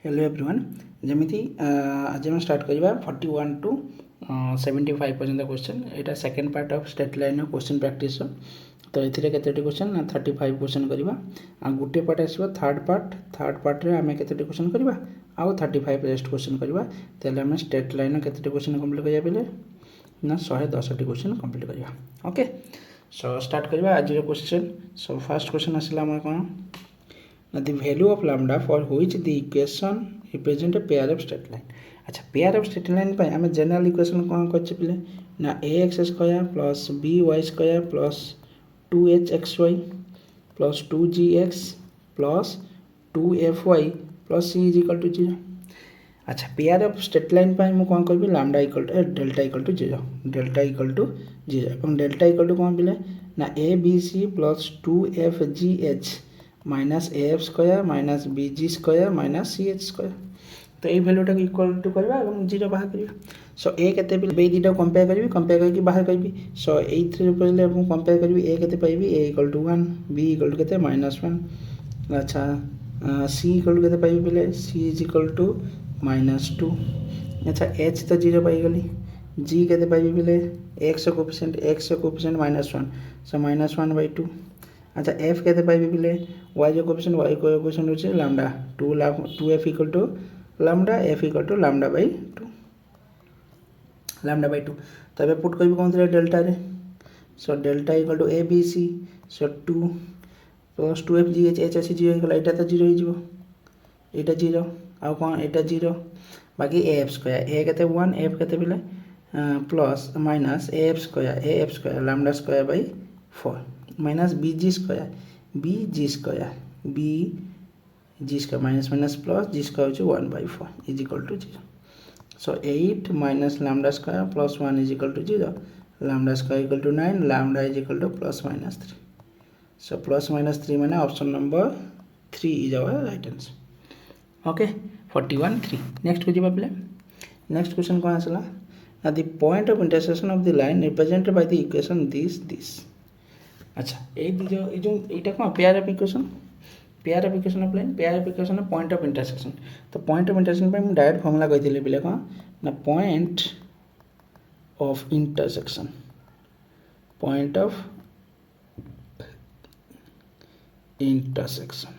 Hello everyone जमीती आज हम start करवा 41 टू 75 पर्यंत क्वेश्चन यहाँ second part of state line question practice तो ये केते क्वेश्चन 35 क्वेश्चन करवा आ गोटे पार्ट आसो थर्ड पार्ट रे आम केते क्वेश्चन करवा आउ 35 रेस्ट क्वेश्चन करवा तेल आम स्टेट लाइन केते क्वेश्चन कंप्लीट करिया बेले ना 110 क्वेश्चन कंप्लीट करवा ओके सो स्टार्ट करवा आज क्वेश्चन सो फर्स्ट क्वेश्चन आसला आम कौन the value of lambda for which the equation represent a pair of straight line अच्छा pair of straight line पे हमें जनरल इक्वेशन कौन करछे पहले ना ax square plus by square plus 2hxy plus 2gx plus 2fy plus c is equal to 0 अच्छा pair of straight line पे हम कौन करबी lambda equal to delta equal to 0 delta equal to 0 এবং डेल्टा इक्वल टू कौन पहले ना abc plus 2fgh minus AF square minus BG square minus CH square तो ये भैल्यूटा इक्वल टू करवा और 0 बाहर करवा सो ए केते बे दुटा कंपेयर करी कंपेयर करके बाहर करी सो ए थ्री पहले हम कंपेयर करी ए केते पाइबी A equal to 1 B equal to केते -1 अच्छा सी इक्वल टू केते पाइबी पहले सी इज इक्वल टू -2 अच्छा एच तो 0 पाई गली जी केते पाइबी पहले x कोएफिशिएंट -1 सो -1/2 अच्छा एफ केते पाइबी पहले y जो कोएफिशिएंट होचे lambda 2f equal to lambda f equal to लैम्डा/2 तो बे पुट करबी कोन डेल्टा रे so delta equal to abc so 2 plus 2fgh h अछि 0 इक्वल एटा तो 0 हो जिवो एटा 0 आ कोन एटा 0 बाकी af स्क्वायर a केते 1 f केते पहले plus minus af square lambda square by 4 minus bg square minus plus g square हो 1/4 is equal to 0 so 8 minus lambda square plus 1 is equal to 0 lambda square equal to 9 lambda is equal to +-3 so +-3 माने option number 3 is our right answer okay 41 3 next को जीवा पले next question कोन आसला the point of intersection of the line represented by the equation this अच्छा ये जो एटा कौन pair of equation of line pair of equation point of intersection तो पॉइंट ऑफ इंटरसेक्शन पे हम डायरेक्ट फार्मूला कहिथिले बिले कौन ना point of intersection point of intersection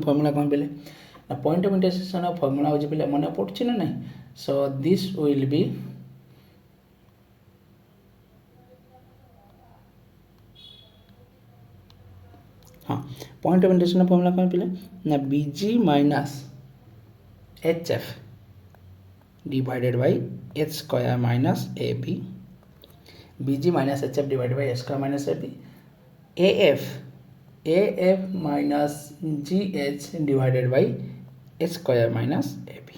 formula कौन बिले ना पॉइंट ऑफ इंटरसेक्शन फार्मूला हो बिले मन पड़छि ना नहीं सो दिस विल बी हाँ पॉइंट ऑफ इंटरसेक्शन फॉर्मूला कौन पहले ना BG minus HF divided by H square minus AB BG minus HF divided by H square minus AB AF minus GH divided by H square minus AB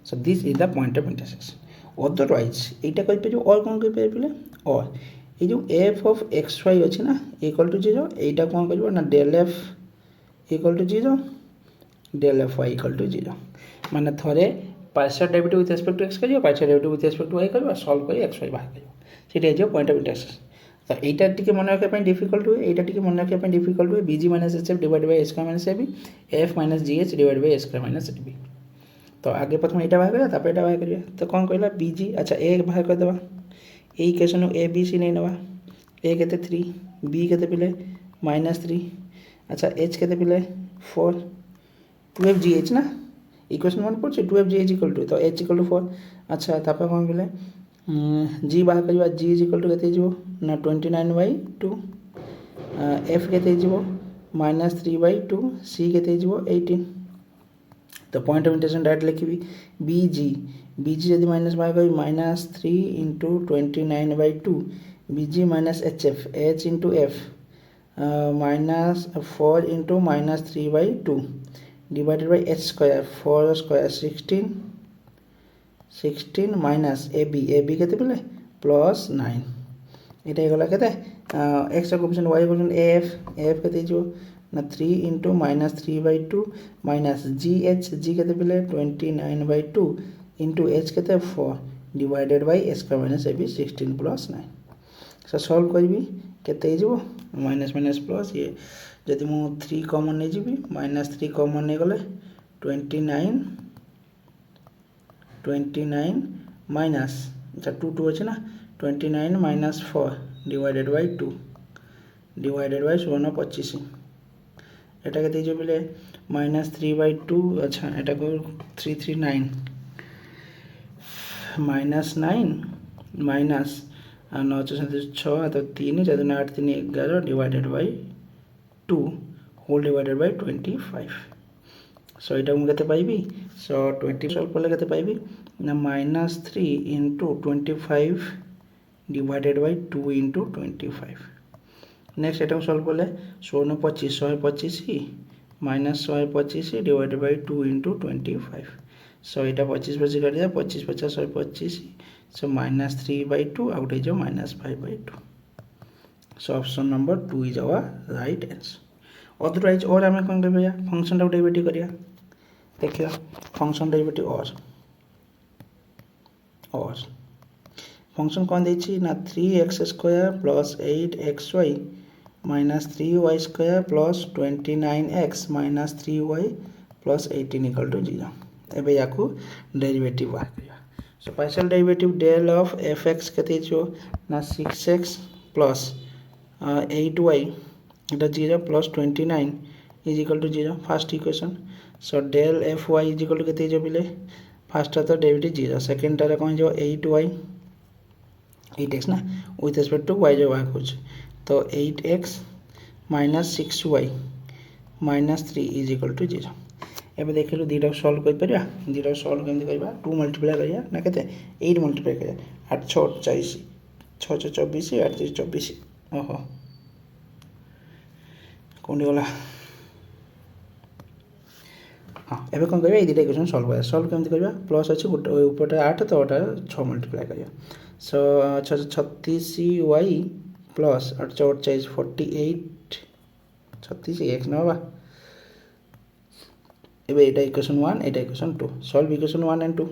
so this is the point of intersection otherwise एटा कहि पे जो और कौन कहि पे पहले और ये जो f ऑफ xy अच्छी ना इक्वल टू 0 एटा कौन करबो ना del f equal to 0 del fy equal to 0 माने थरे partial derivative with respect to x करियो partial derivative with respect to y करियो सॉल्व करी xy बाहर करियो सेटा जे पॉइंट ऑफ इंटरसेक्शन तो एटा टिके मन रखे पय डिफिकल्ट हुए एटा टिके मन रखे पय डिफिकल्ट हुए bg - hf divide by h square minus ab f - gh divide by h square minus ab तो आगे प्रथम एटा बाहर करियो तापर एटा बाहर करियो तो कौन कहला bg अच्छा a बाहर कर देबा ए इक्वेशन ए बी सी नहीं नवा ए केते 3 बी केते पहले -3 अच्छा एच केते पहले 4 2fgh ना इक्वेशन 1 पड़छ 2fgh इक्वल टू तो h इक्वल टू 4 अच्छा तापर कोन पहले g बाहर करबा g इज इक्वल टू केते जीवो ना 29/2 f केते जीवो -3/2 c केते जीवो 18 तो पॉइंट ऑफ इंटरसेक्शन डायरेक्ट लिखिबी BG यदि माइनस बाहर करी -3 × 29/2 BG minus HF H × F -4 × -3/2 divided by H square 4 square 16 minus AB केते पहले +9 एटा गला केते x coefficient y coefficient AF केते जो ना 3 × -3/2 माइनस g केते पहले 29/2 इंटू h केते 4 divided by h square minus ab 16 + 9 so solve करी केते माइनस माइनस प्लस ये जदि मु 3 कॉमन नहीं जी -3 कॉमन नहीं गले 29 माइनस अच्छा 2 अच्छे ना 29 minus 4 divided by 2 divided by 25 एटा के जो बोले -3/2 अच्छा एटा को 339 -9 माइनस 9 6 तो 3 7 8 3 11 divided by 2 whole divided by 25 so यहाँ मुझे पाइबी सो 20 सॉल्व कले के पाइबी ना -3 into 25 divided by 2 into 25 next यहाँ सॉल्व कले 16 125 -125 डिवाइडेड बाय 2 इंटू 25 सो यहाँ 25 25 काट दिया 25 50 125 so -3/2 out is -5/2 so option number 2 is our right answer otherwise और आम कौन कर फंक्शन टाइप डेरिवेटिव करिया देखिए फंक्शन डेरिवेटिव और फंक्शन कौन देछि ना 3x² plus 8xy minus 3y² plus 29x minus 3y plus 18 equal to 0 एबे याकू डेरिवेटिव बाहर करिया so partial derivative del of fx केते जो ना 6x प्लस 8y इटा 0 plus 29 is equal to 0 first equation so del fy is equal to केते जो बिले फर्स्ट तो डेरिवेटिव 0 सेकंड टारे कौन जो 8y 8x ना विथ रिस्पेक्ट टू y जो बाहर कुछ तो 8x minus 6y minus 3 is equal to 0 एबे देखिलु दीटा सॉल्व कर परिया दीटा सॉल्व केमति करबा 2 मल्टीप्लाई करिया ना केते 8 मल्टीप्लाई करिया 8 6 40 6 6 24 8 3 24 ओहो कोन गला हाँ एबे कोन करबा ए दीटा इक्वेशन सॉल्व केमति करबा प्लस अछि ऊपर 8 तो 6 मल्टीप्लाई करिया सो 36y प्लस 8 48 48 36 x ना बा एबे एटा इक्वेशन 1 एटा equation 2 solve equation 1 and 2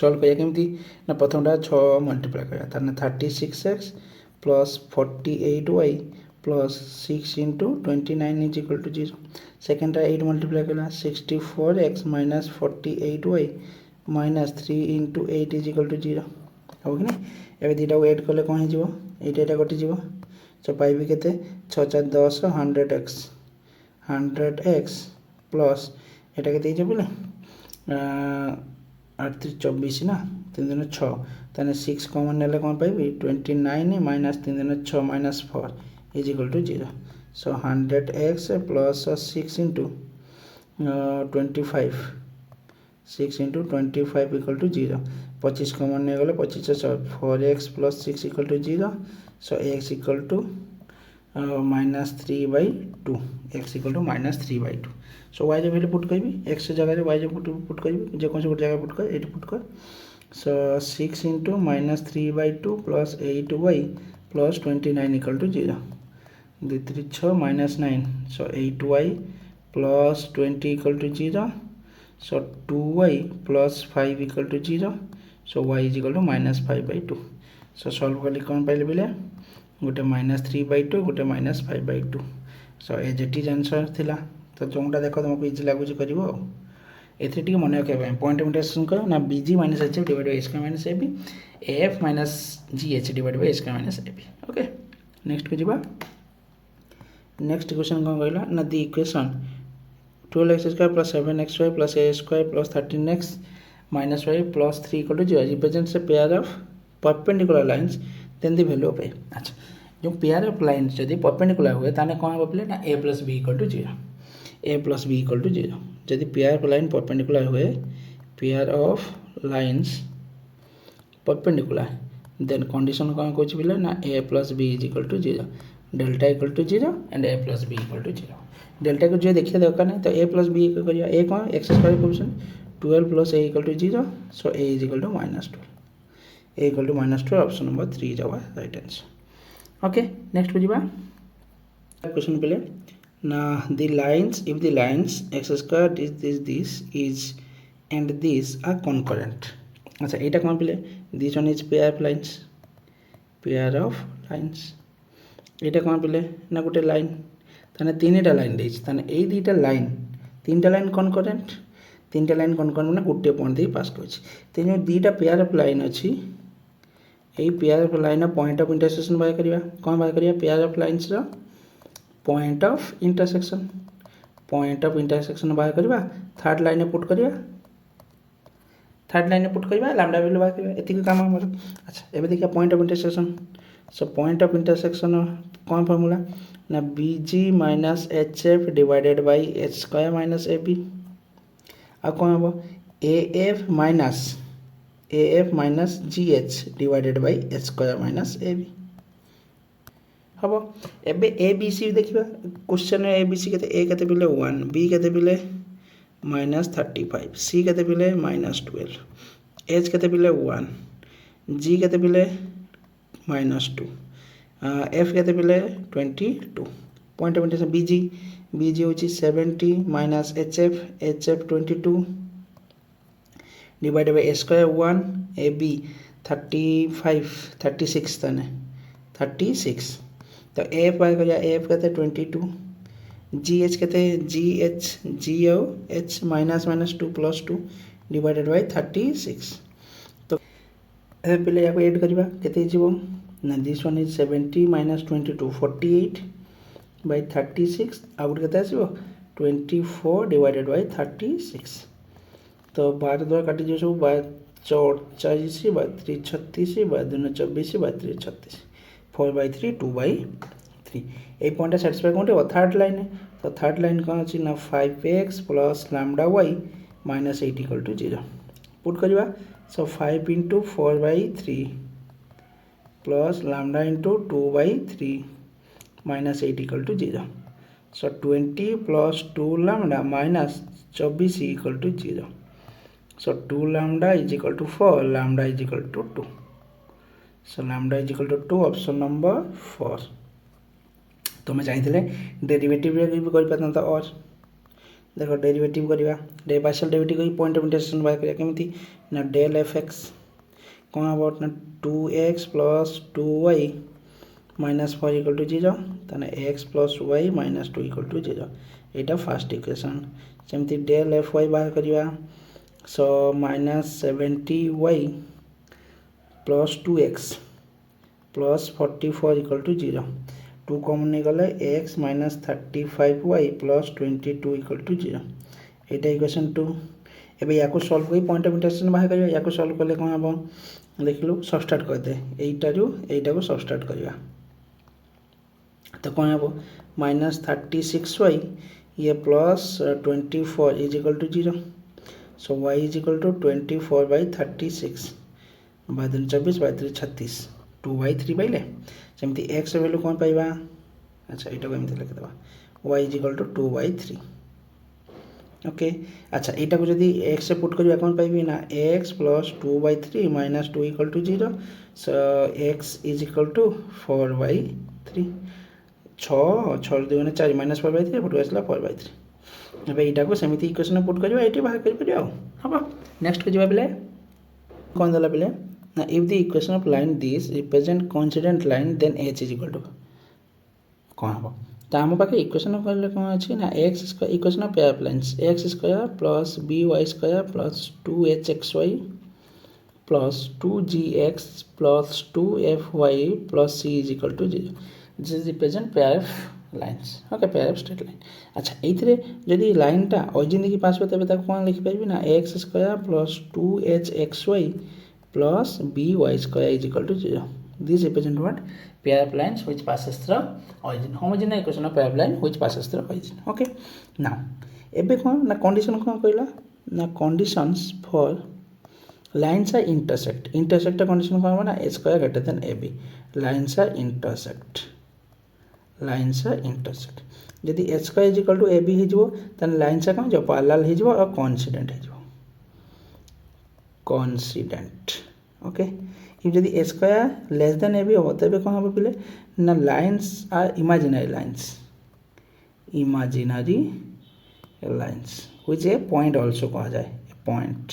solve करिया केमति ना प्रथमटा 6 मल्टीप्लाई करिया ताने 36x plus 48y plus 6 into 29 is equal to 0 second 8 multiply करा 64x minus 48y minus 3 into 8 is equal to 0 हो कि नहीं एबे दीटा को ऐड कले कौन हो एटा कटि जीवो सो पाइबी केते 6 4 10 100x प्लस एटा केते जे बोले 8 3 24 ना 3 दिन 6 ताने 6 कॉमन नेले कौन पाइबी 29 माइनस 3 दिन 6 minus 4 is equal to 0 so 100x plus 6 into 25 6 into 25 equal to 0 25 common नहीं गले 25 4x plus 6 equal to 0 so x equal to -3/2 x equal to -3/2 so y जो वैल्यू पुट करी x जगह y जो put करी जे कौन से जगह पुट कर 8 पुट कर so 6 into -3/2 plus 8y plus 29 equal to 0 2 3 6 -9 so 8y plus 20 equal to 0 so 2y plus 5 equal to 0 so y is equal to -5/2 so solve कली कौन पाइले बोले गोटे -3/2 गोटे -5/2 so as it is answer थिला तो जोंटा देखो तुमको इजी लागू करिवो एथि टिके मन रखिया पॉइंट इंटरेक्शन करो ना bg - hf divide by h - ab af - gh divide by h - ab okay next को जीवा नेक्स्ट क्वेश्चन कोन कहला ना the equation 12x² plus 7xy plus a² plus 13x minus y plus 3 equal to 0 represents a pair of perpendicular lines then the value of a अच्छा जो pair of lines जदि perpendicular हुए ताने कौन हो बोले ना a plus b equal to 0 a plus b equal to 0 जदि pair of line perpendicular हुए pair of lines perpendicular then condition कौन कुछ बोले ना a plus b is equal to 0 delta equal to 0 and a plus b equal to 0 delta को जो देखिए दरकार नहीं तो a प्लस बी करिए a कौन x square question 12 plus a equal to 0 so a is equal to -12 a equal to -12 option number 3 is our right answer okay next बुझिबा question पहले ना the lines if the lines x square this is and this are concurrent अच्छा एटा कौन पहले this one is pair of lines pair of lines एटा कौन पे ना गोटे लाइन ताने तीनटा लाइन देछि ताने एई दुईटा लाइन तीनटा लाइन कनकरेंट तीनटा लाइन कनकरेंट ना गोटे पॉइंट दे पास करछि तेनो दुईटा पेयर ऑफ लाइन अछि एई pair of line point of intersection बाय करिया कौन बाय करिया पेयर ऑफ लाइन्स रो पॉइंट ऑफ इंटरसेक्शन बाय करिया थर्ड लाइन पुट करिया लैम्डा वैल्यू बाय करिया एतिक काम हमर अच्छा एबे देखिया point of intersection so point of intersection कौन फार्मूला ना BG minus HF divided by H square minus AB आ कौन हम AF minus GH divided by H square minus AB हम एबे ABC देखिबा क्वेश्चन में ABC केते A केते बिले 1 B केते बिले -35 C केते बिले -12 H केते बिले 1 G केते बिले -2 F केते बिले 22 पॉइंट ऑफ इंटरसेक्शन BG होची 70 minus HF 22 divided by A square 1 AB 36 तने 36 तो F बाय करिया F केते 22 GH कहते हैं G और H -2 + 2 डिवाइडेड बाय 36 तो पहले या ऐड करिबा केते जीवो ना this one is 70 - 22 48 by 36 out केते आसीबो 24 डिवाइडेड बाय 36 तो 12 द्वारा काटी जो सब 44 32 36 22 24 32 36 4/3 2/3 এই পয়েন্টটা স্যাটিসফাই করতে হবে থার্ড লাইনে তো থার্ড লাইন কোন আছে না 5x + λy - 8 = 0 পুট করিবা so 5 * 4/3 plus lambda into 2/3 minus 8 equal to 0. So 20 plus 2 lambda minus 24 equal to 0. So 2 lambda is equal to 4, lambda is equal to 2. So lambda is equal to 2, option number 4. तो मैं चाहिए derivative कर पाता और देखो derivative करवा partial derivative कर point of intersection बाय करिया केमिति ना डेल fx कौन अबाउट ना 2x + 2y - 4 = 0 ताने x + y - 2 = 0 एटा फर्स्ट इक्वेशन सेमति डेल fy बाय करिया सो -70y + 2x + 44 = 0 2 कॉमन नहीं गले x - 35y + 22 = 0 एटा इक्वेशन 2 एबे याको सॉल्व करी पॉइंट ऑफ इंटरसेक्शन बाहर करिया याको सॉल्व करले कोन हबो देखिलु सबस्ट्रैक्ट कर दे एटा को सबस्ट्रैक्ट करिया तो कोन हबो -36y ये +24 = 0 सो y = 24/36 बाद 24/3 36 2/3 पाइले सेमती x वैल्यू कोन पाइबा अच्छा एटा को एमते लिख देबा y = 2/3 ओके अच्छा एटा को जदी x से पुट करिया कोन पाइबी ना x + 2/3 - 2 = 0 सो x = 4/3 6 2 4 -4/3 पुट आसला 4/3 एबे एटा को सेमिति इक्वेशन पुट करियो एटी बाहर कर परियो हबा नेक्स्ट को जवाब ले कोन दला बेले ना if the equation of line this represent coincident line then h is equal to कोन हबो त हम पाके इक्वेशन करले कोन अछि ना x square equation of pair of lines x square + by square + 2hxy + 2gx + 2fy + c is equal to 0 this is represent pair of lines okay pair of straight line अच्छा एथिरे जदी line टा origin की पास होते तब कोन लिख पाइबी ना x square + 2hxy + by square is equal to 0 this represent what pair of lines which passes through origin homogeneous equation of pair of line which passes through origin okay now एबे कोन ना condition कोन कहला ना conditions for lines are intersect condition कोन ना a square greater than ab lines are intersect जदी h square is equal to ab hi जबो तन lines कोन जो पैरेलल hi जबो और कोइंसिडेंट hi जबो कोइंसिडेंट ओके if जदी a square less than ab हो तबे कोन हो पले ना lines are imaginary lines which a point also कहा जाए a point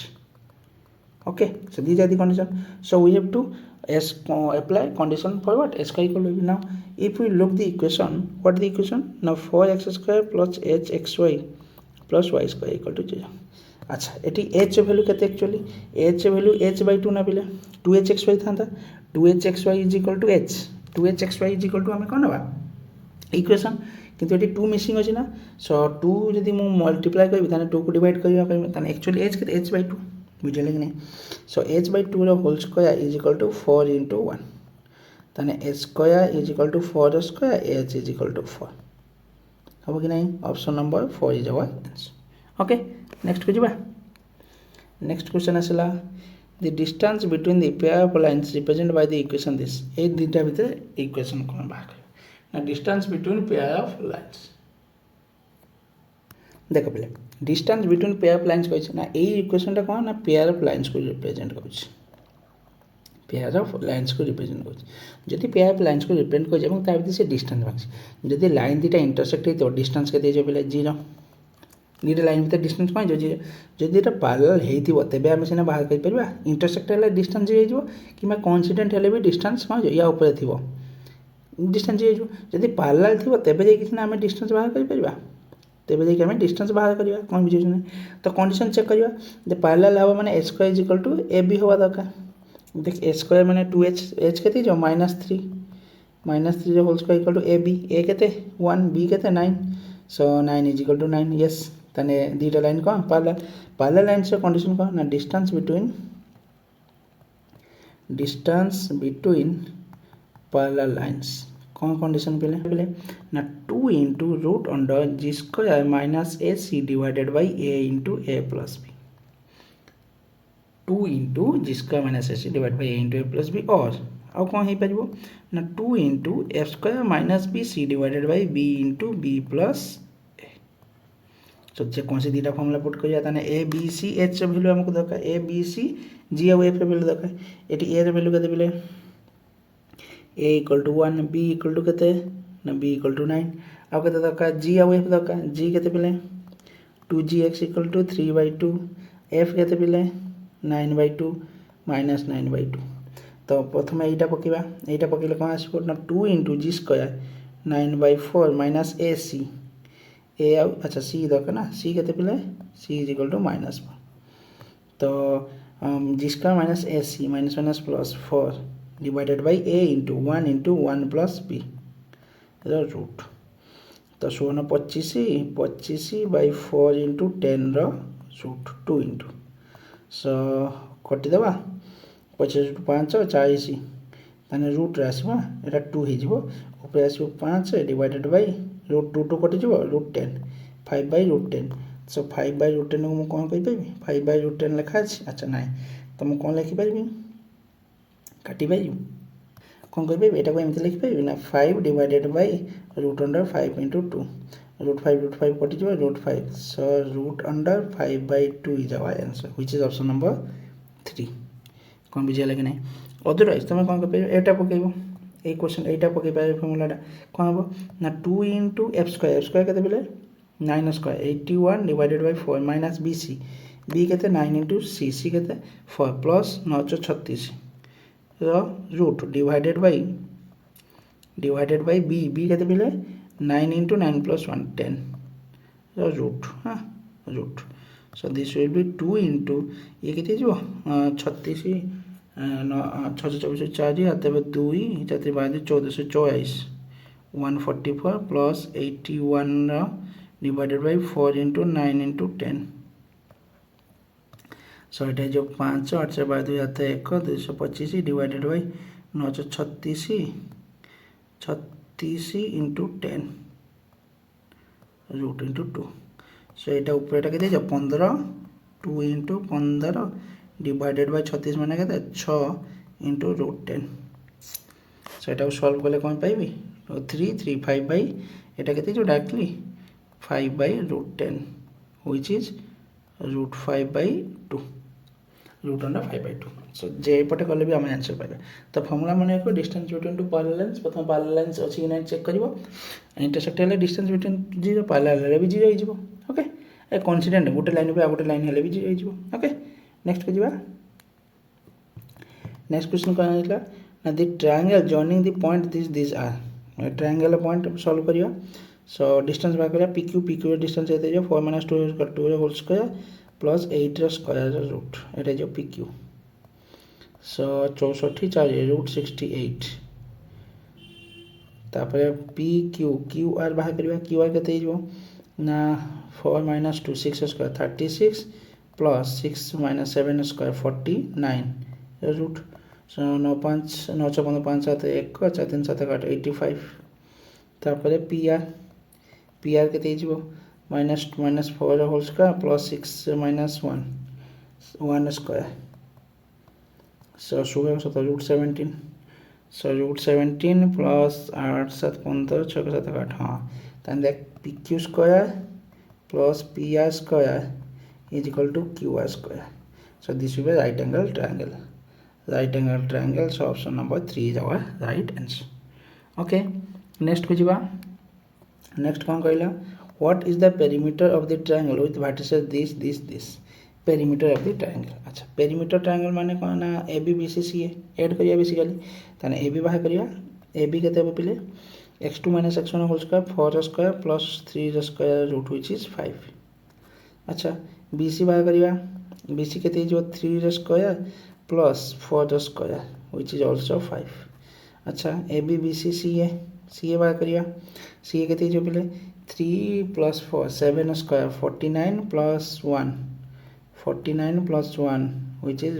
okay so these are the condition so we have to S apply condition for what? S square equal to b. Now if we look the equation, what is the equation? Now 4x square plus hxy plus y square equal to 0. अच्छा एटी h value केते actually h value h/2 ना बिले 2hxy था 2hxy is equal to h 2hxy is equal to आम कौन ना equation किंतु ये 2 मिसिंग अच्छी ना सो 2 जदि मु मल्टीप्लाई करी 2 को डिवाइड करवा एक्चुअली h के h/2 बुझे कि नहीं so h/2 root whole square is equal to 4 into 1 ताने h square is equal to 4 square h is equal to 4 हम कि नहीं option number 4 is our answer okay next को जीवा नेक्स्ट क्वेश्चन आसला the distance between the pair of lines represent by the equation this ए दुटा भीतर equation कोन बाहर ना distance between pair of lines देखो पहले distance between pair of lines कहै ना ए इक्वेशन टा कोन ना पेयर ऑफ लाइन्स को रिप्रेजेंट करै पेयर ऑफ लाइन्स को रिप्रेजेंट करै जदि पेयर ऑफ लाइन्स को रिप्रेजेंट करै एवं ता भीतर से डिस्टेंस मांगछ जदि लाइन दुटा इंटरसेक्ट हे तो डिस्टेंस केते जे पहले 0 दुटा लाइन भीतर डिस्टेंस कौन जो जदि ये पैरेलल होइथिबो तेबे आमे सिना बाहर कर परबा इंटरसेक्ट हेले डिस्टेंस जे जो किमा कोइंसिडेंट हेले भी डिस्टेंस कौन जो या ऊपर थिबो डिस्टेंस जे जो जदि पैरेलल थिबो तेबे जे किछना आमे डिस्टेंस बाहर कर परबा तेबे जे आमे डिस्टेंस बाहर करबा कोन बुझै छै तो कंडीशन चेक करबा जे पैरेलल हबो माने h square is equal to ab होबा दरकार देख h स्क्वायर माने 2h h केते जो -3 जो whole square equal to ab a केते 1 b केते 9 so 9 is equal to 9 yes तने दुटा लाइन कौन पैरेलल लाइन से कंडीशन कौन ना डिस्टेंस बिटवीन पैरेलल लाइन्स कौन कंडीशन पहले ना 2 into root under g square minus ac divided by a into a plus b 2 into g square minus ac divided by a into a plus b और आउ कौन हो पारिबो ना 2 into f square minus bc divided by b into b plus तो जे कौन सी दुटा formula put करिया ताने a b c h value हमको दरकार a b c g और f वैल्यू दरकार एटी a रे वैल्यू केते बिले a equal to 1 b equal to केते ना b इक्वल टू 9 आ केते दरकार g और f दरकार g केते बिले 2gx इक्वल टू 3/2 f केते बिले 9/2 माइनस 9/2 तो प्रथम एटा पकेले कोन आसीबो ना 2 into g square 9/4 minus ac ए अच्छा सी दरकार ना सी केते पिले सी इज इक्वल टू -4 तो जिसका minus A C minus plus 4 divided by A into 1 plus B root तो 16 25/4 इंटू 10 रूट 2 इंटू सो कटि देबा 25 5 40 ताने रूट रे आसीबो एटा 2 हे जिवो ऊपर आसीबो 5 डिवाइडेड बाय रूट 2 कटि जिवो रूट 10 5/√10 सो 5/√10 को कौन कहि परबी 5/√10 लिखा अछि अच्छा नहीं तो मु कौन लिखि परबी काटी पाइबी कौन कहि परबी एटा को एमति लिखि परबी ना 5 divided by root under 5 into 2 root 5 कटि जिवो root 5 so root under 5/2 is our answer which is option number 3 कौन बुझिया कि नहीं अदरवाइज तुम कौन कहि परबी एटा पकेबो ए क्वेश्चन एटा पके पाए फॉर्मूलाटा कौन हो ना 2 into f स्क्वायर केते बिले 9 square 81 divided by 4 minus bc b केते 9 into c केते 4 plus 936 root divided by b केते बिले 9 into 9 plus 1 10 रूट हां root so this will be 2 into ये केते जो 36 624 4 आते 2 जाते बाद 1444 144 plus 81 divided by 4 into 9 into 10 so एटा जो 5 8 से बाद जाते 1 225 divided by 936 into 10 root into 2 so एटा ऊपर एटा केते जो 15 2 into 15 डिवाइडेड बाय 36 माने केते 6 into रूट 10 सो एटा सॉल्व करले कोन पाइबी 3 बाय एटा केते जो directly 5/√10 which is root 5/2 root under 5/2 so जे पटे कले भी हम आंसर पाइबा तो फार्मूला माने को distance between two parallel lines प्रथम पैरेलल लाइन्स अछि कि नै चेक करबो इंटरसेक्ट हेले डिस्टेंस बिटवीन 0 पैरेलल हेले भी 0 हो जिवो ओके ए कोइंसिडेंट गोटे लाइन पे आ गोटे लाइन हेले भी 0 हो जिवो ओके नेक्स्ट को जिवा नेक्स्ट क्वेश्चन कोन आइला ना the triangle joining the point this are triangle point solve करिया सो डिस्टेंस बाय करिया PQ डिस्टेंस एते जो 4 - 2 2 होल स्क्वायर प्लस 8 रो स्क्वायर रूट एटा जो PQ सो 64 4 √68 तापर PQ QR बाहर करिया QR केते जो ना 4 - 2 6 square 36 plus 6 - 7 square 49 root so 9 5 9 6 5 7 1 4 3 7 8 85 तापर PR केते जो -4 whole square plus 6 - 1 square so 16 √17 सो √17 प्लस 8 7 15 6 7 8 हाँ then देख PQ square plus PR square is equal to QR square. So this will be right angle triangle. Right angle triangle. So option number 3 is our right answer. Okay. Next को जिबा. Next कौन कहला? What is the perimeter of the triangle with vertices this? Perimeter of the triangle. अच्छा. Perimeter triangle माने कौन ना AB BC CA add करिया basically. ताने AB बाहर करिया. AB केते हो पिले? x2 - x1 whole square 4 square plus 3 square root which is 5. अच्छा BC बाहर करिया BC केते जो 3 square plus 4 square which is also 5. अच्छा AB BC CA बाहर करिया CA केते जो पहले 3 + 4 7 स्क्वायर 49 + 1 49 + 1 व्हिच इज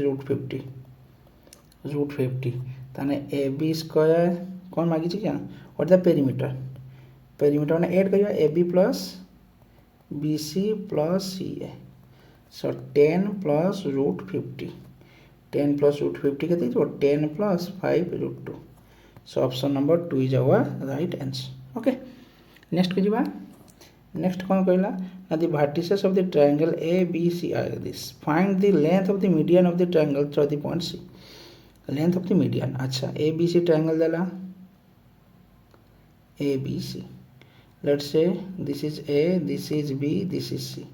√50 ताने AB स्क्वायर कौन मागी छी क्या व्हाट द पेरीमीटर ने ऐड करिया AB plus BC plus CA so 10 plus √50 10 plus √50 केते जो 10 plus 5 √2 so option number 2 is our right answer okay next को जिबा next कौन कहला ना the vertices of the triangle ABC are this find the length of the median of the triangle through the point C length of the median अच्छा ABC triangle देला ABC let's say this is A this is B this is C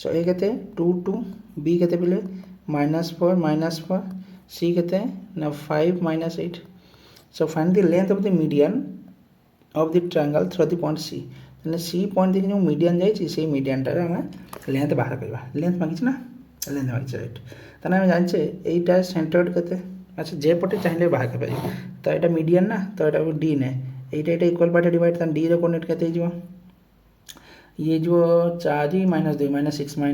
so A केते 2 2 B केते पहले -4 C केते ना 5 - 8 so find the length of the median of the triangle through the point C ने C point देखि जो median जाई छी से मीडियन टा हम लेंथ बाहर करबा लेंथ मांगी छी ना लेंथ मांगी छी राइट तने हम जान छे एटा सेंटर्ड केते अच्छा जे पटे चाहिले बाहर कर पाई तो एटा मीडियन ना तो एटा D ने एटा इक्वल पार्ट डिवाइड तन D रे कोऑर्डिनेट केते जो ये जो 4 - 2 - 6 -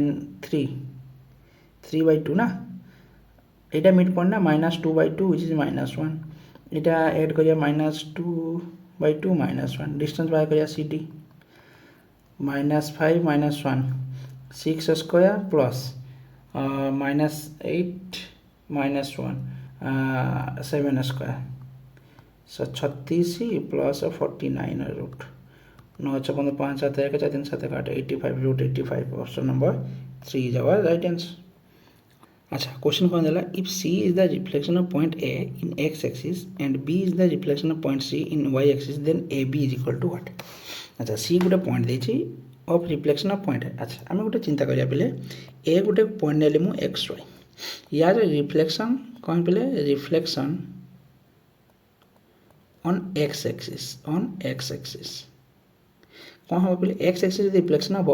3/2 ना एटा मिड पॉइंट ना -2/2 which is -1 एटा ऐड करिया -2/2 -1 डिस्टेंस बाय करिया CD -5 - 1 6 square plus -8 - 1 7 square so 36 plus 49 root 9 6 5 7 1 4 3 7 8 85 √85 option number 3 is our right answer अच्छा क्वेश्चन कौन देला if C is the reflection of point A in x axis and B is the reflection of point C in y axis then AB is equal to what अच्छा C गोटे point देछि of reflection of point अच्छा आमे गोटे चिंता करिया पले A गोटे पॉइंट नेले मु xy यार रिफ्लेक्शन कौन पले रिफ्लेक्शन on x axis कौन हम पहले x axis रिफ्लेक्शन हम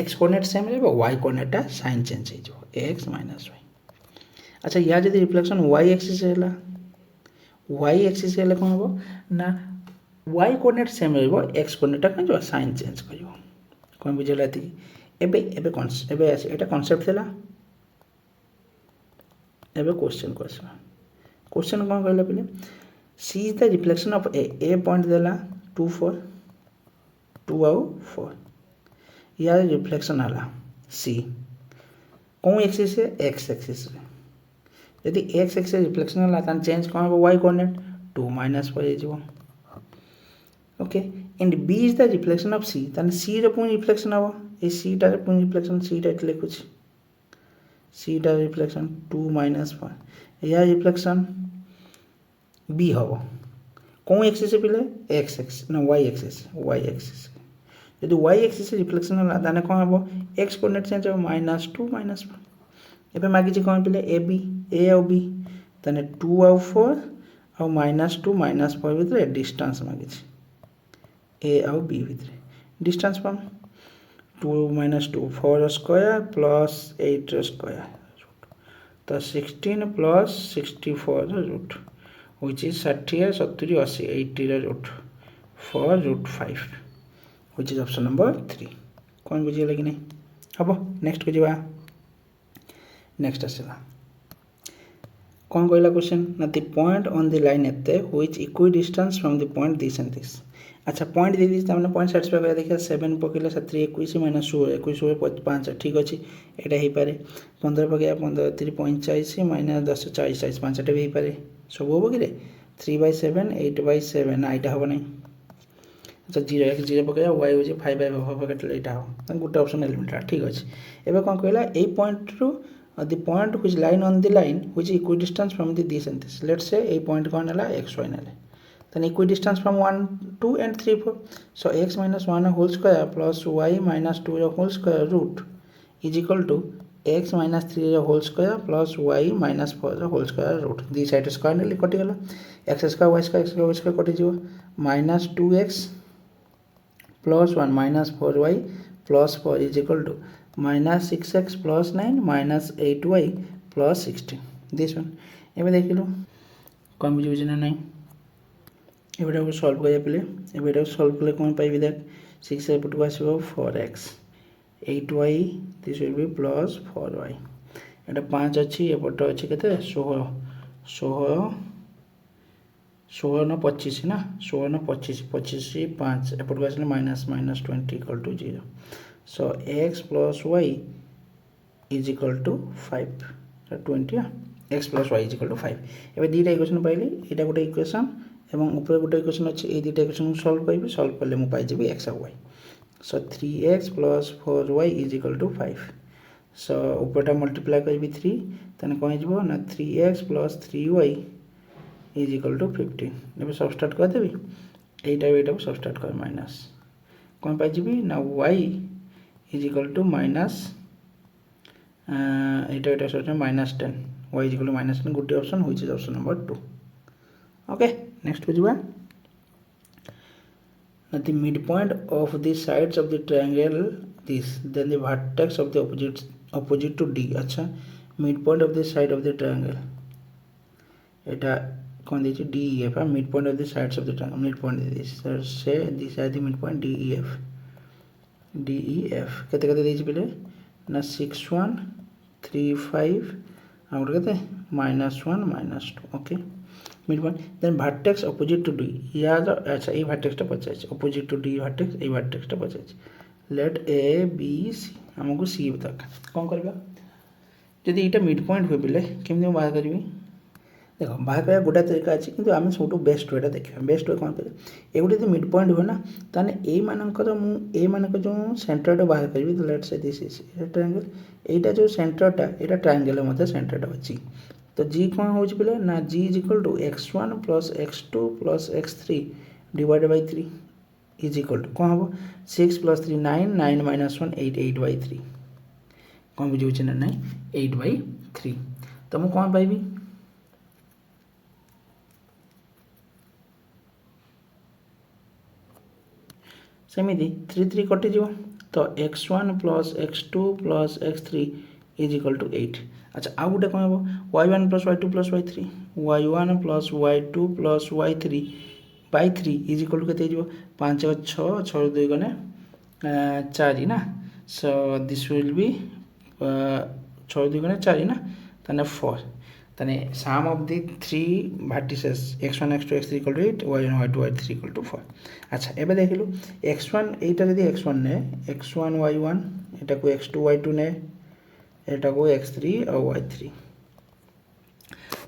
x कोऑर्डिनेट सेम रहबो y कोऑर्डिनेट टा साइन चेंज हो जो x - y अच्छा या यदि रिफ्लेक्शन y axis हैला y axis हैला कौन हो ना y कोऑर्डिनेट सेम रहबो x कोऑर्डिनेट टा जो साइन चेंज करियो कौन बुझला थी एबे एटा कांसेप्ट हैला एबे क्वेश्चन कौन कहला पहले C is the reflection of A point देला 2 4 2 और 4 यार रिफ्लेक्शन आला C कौन एक्सिस है x एक्सिस है यदि x एक्सिस रिफ्लेक्शन आला त चेंज कौन हो y कोऑर्डिनेट 2 - 4 जो okay and B is the reflection of C तन C रे पुन रिफ्लेक्शन आवा ए C टा रे पुन रिफ्लेक्शन C टा लिखु छी C टा रिफ्लेक्शन 2 - 4 यार रिफ्लेक्शन B हबो कौन एक्सिस पे x एक्सिस ना y एक्सिस यदि y एक्सिस रिफ्लेक्शन होला ताने कौन हबो x कोऑर्डिनेट चेंज हो -2 - 4 एबे मागी छी कौन पे A और B ताने 2 और 4 ଆଉ -2 -4 ଭିତରେ डिस्टेंस मागिଛି ए आउ बी भितर डिस्टेंस पाम 2 - 2 4 स्क्वायर प्लस 8 स्क्वायर तो 16 plus 64 root which is 60 70 80 80 root for √5 which is option number 3 कौन बुझिगला कि नहीं हम नेक्स्ट को जीवा नेक्स्ट आसला कौन कहला क्वेश्चन ना the point on the line एते which equidistant from the point this and this अच्छा पॉइंट दे दी तामने पॉइंट सेटिस्फाई करा देखिया 7 पकेले 7 21 माइनस 16 21 5 ठीक अछि एटा हे पारे 15 पकेया 15 3 45 माइनस 10 40 40 5 टा भी हे पारे सब होबो कि रे 3/7 8/7 आइटा होबो नहीं अच्छा 0 x 0 पकेया y हो जे 5/5 पकेटले एटा हो त गोटे ऑप्शन एलिमेंट ठीक अछि एबे कोन कहला a point to the point which line on the line which is equidistant from the this and this let's say a point कौन है xy नेले then equidistant from 1 2 and 3 4 so x minus 1 whole square plus y minus 2 whole square root is equal to x minus 3 whole square plus y minus 4 whole square root the side square नेले कटि गला x square y square कटि जिवो minus 2x plus 1 minus 4y plus 4 is equal to minus 6x plus 9 minus 8y plus 16 this one एबे देखिलो कम बुझियो ना नहीं एबेटा को सॉल्व करिया पले एबेटा सॉल्व कले कोन पाइबे देख 6 एपट को आसीबो 4x 8y this will be plus 4y एटा 5 अछि एपट अछि केते 16 16 न 25 ना 16 न 25 25 5 एपट को आसले minus 20 equal to 0 so x plus y is equal to 5 20 x plus y is equal to 5 एबे दीटा इक्वेशन पाइली एटा गोटे इक्वेशन एवं ऊपर गोटे इक्वेशन अछि ए दीटा इक्वेशन सॉल्व करबी सॉल्व करले मु पाइ जेबी x और y so 3x plus 4y is equal to 5 so ऊपरटा multiply करबी 3 तने कोन जेबो ना 3x plus 3y is equal to 15 एबे सबस्ट्रैक्ट कर देबी एटा सबस्ट्रैक्ट कर माइनस कोन पाइ जेबी ना y is equal to minus एटा सोचे minus 10 y is equal to minus 10 good option which is option number 2 okay next पे जीवा at the midpoint of the sides of the triangle this then the vertex of the opposite to d अच्छा midpoint of the side of the triangle एटा कौन देछि d e f midpoint of the sides of the triangle midpoint this say this are the midpoint d e f DEF केते केते देछि पले ना 6 1 3 5 और केते -1 -2 okay mid point then vertex opposite to D या अच्छा ए वर्टेक्स टा पचाइछ opposite to D vertex A vertex टा पचाइछ लेट ए बी सी हमको सी तक कोन करबा यदि एटा मिड पॉइंट होय बिले केमने बाहर करबी देखो बाहर करबा गोटा तरीका अछि किंतु हम सबटो बेस्ट वेटा देखिबा बेस्ट वे कोन करे एगुडी तो मिड पॉइंट हो ना ताने ए मानकर मु ए मानकर जो सेंटर टा बाहर करबी तो let's say this is triangle एटा जो सेंटर टा एटा ट्रायंगल मते सेंटर टा अछि तो g कोन होछि पले ना g = x1 + x2 + x3 divided by 3 is equal to कोन हो 6 + 3 9 9 - 1 8 8/3 कोन बुझियो छै ना 9 8/3 तो मु कोन पाइबी सेमिति 3 3 कटि जीव तो x1 + x2 + x3 is equal to 8 अच्छा आ गुटे कोन हो y1 + y2 + y3 y1 + y2 + y3 by 3 is equal to केते जीव 5 6 6 2 गने 4 ना सो दिस विल बी 6 2 गने 4 ना तने 4 तने sum of the three vertices x1 x2 x3 = 8 y1 y2 y3 = 4 अच्छा एबे देखिलु x1 एटा यदि x1 ने x1 y1 एटा को x2 y2 ने एटा को x3 और y3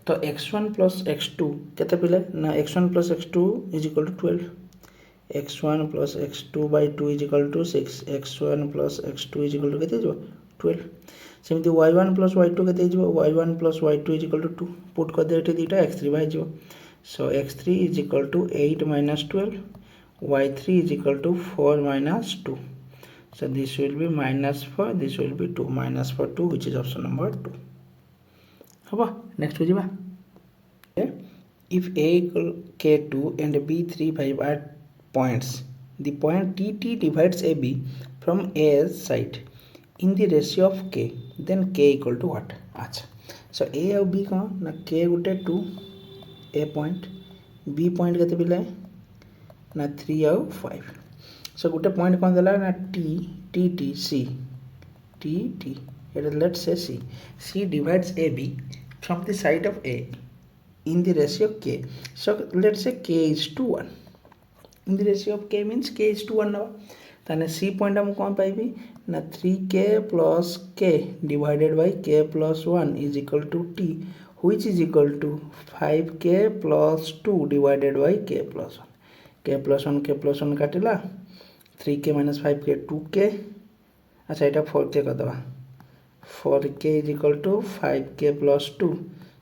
तो x1 + x2 केते पिले ना x1 + x2 = 12 x1 + x2/2 = 6 x1 + x2 = केते जो 12 सेमति y1 + y2 केते जिवो y1 + y2 = 2 पुट कर दे एटे दीटा x3 बाय जिवो सो x3 = 8 - 12 y3 = 4 - 2 so this will be -4 this will be 2 -4 2 which is option number 2 हबो नेक्स्ट हो जिबा if A equal K2 and B 3 5 are points, the point TT divides AB from A's side in the ratio of K, then K equal to what? अच्छा, so A और B कौन ना K Gute 2 A point, B point केते पिला ना 3 और 5, so गुटे point कौन देला ना T T T C T T, let's say C divides AB from the side of A in the ratio of K, so let's say K is to 1, in the ratio of K means K is to 1 now, ताने C point हम कौन पाइबी ना 3K plus K divided by K plus 1 is equal to T, which is equal to 5K plus 2 divided by K plus 1. K plus 1 काटिला 3K minus 5K 2K, अच्छा এটা 4K कर दबा, 4K is equal to 5K plus 2,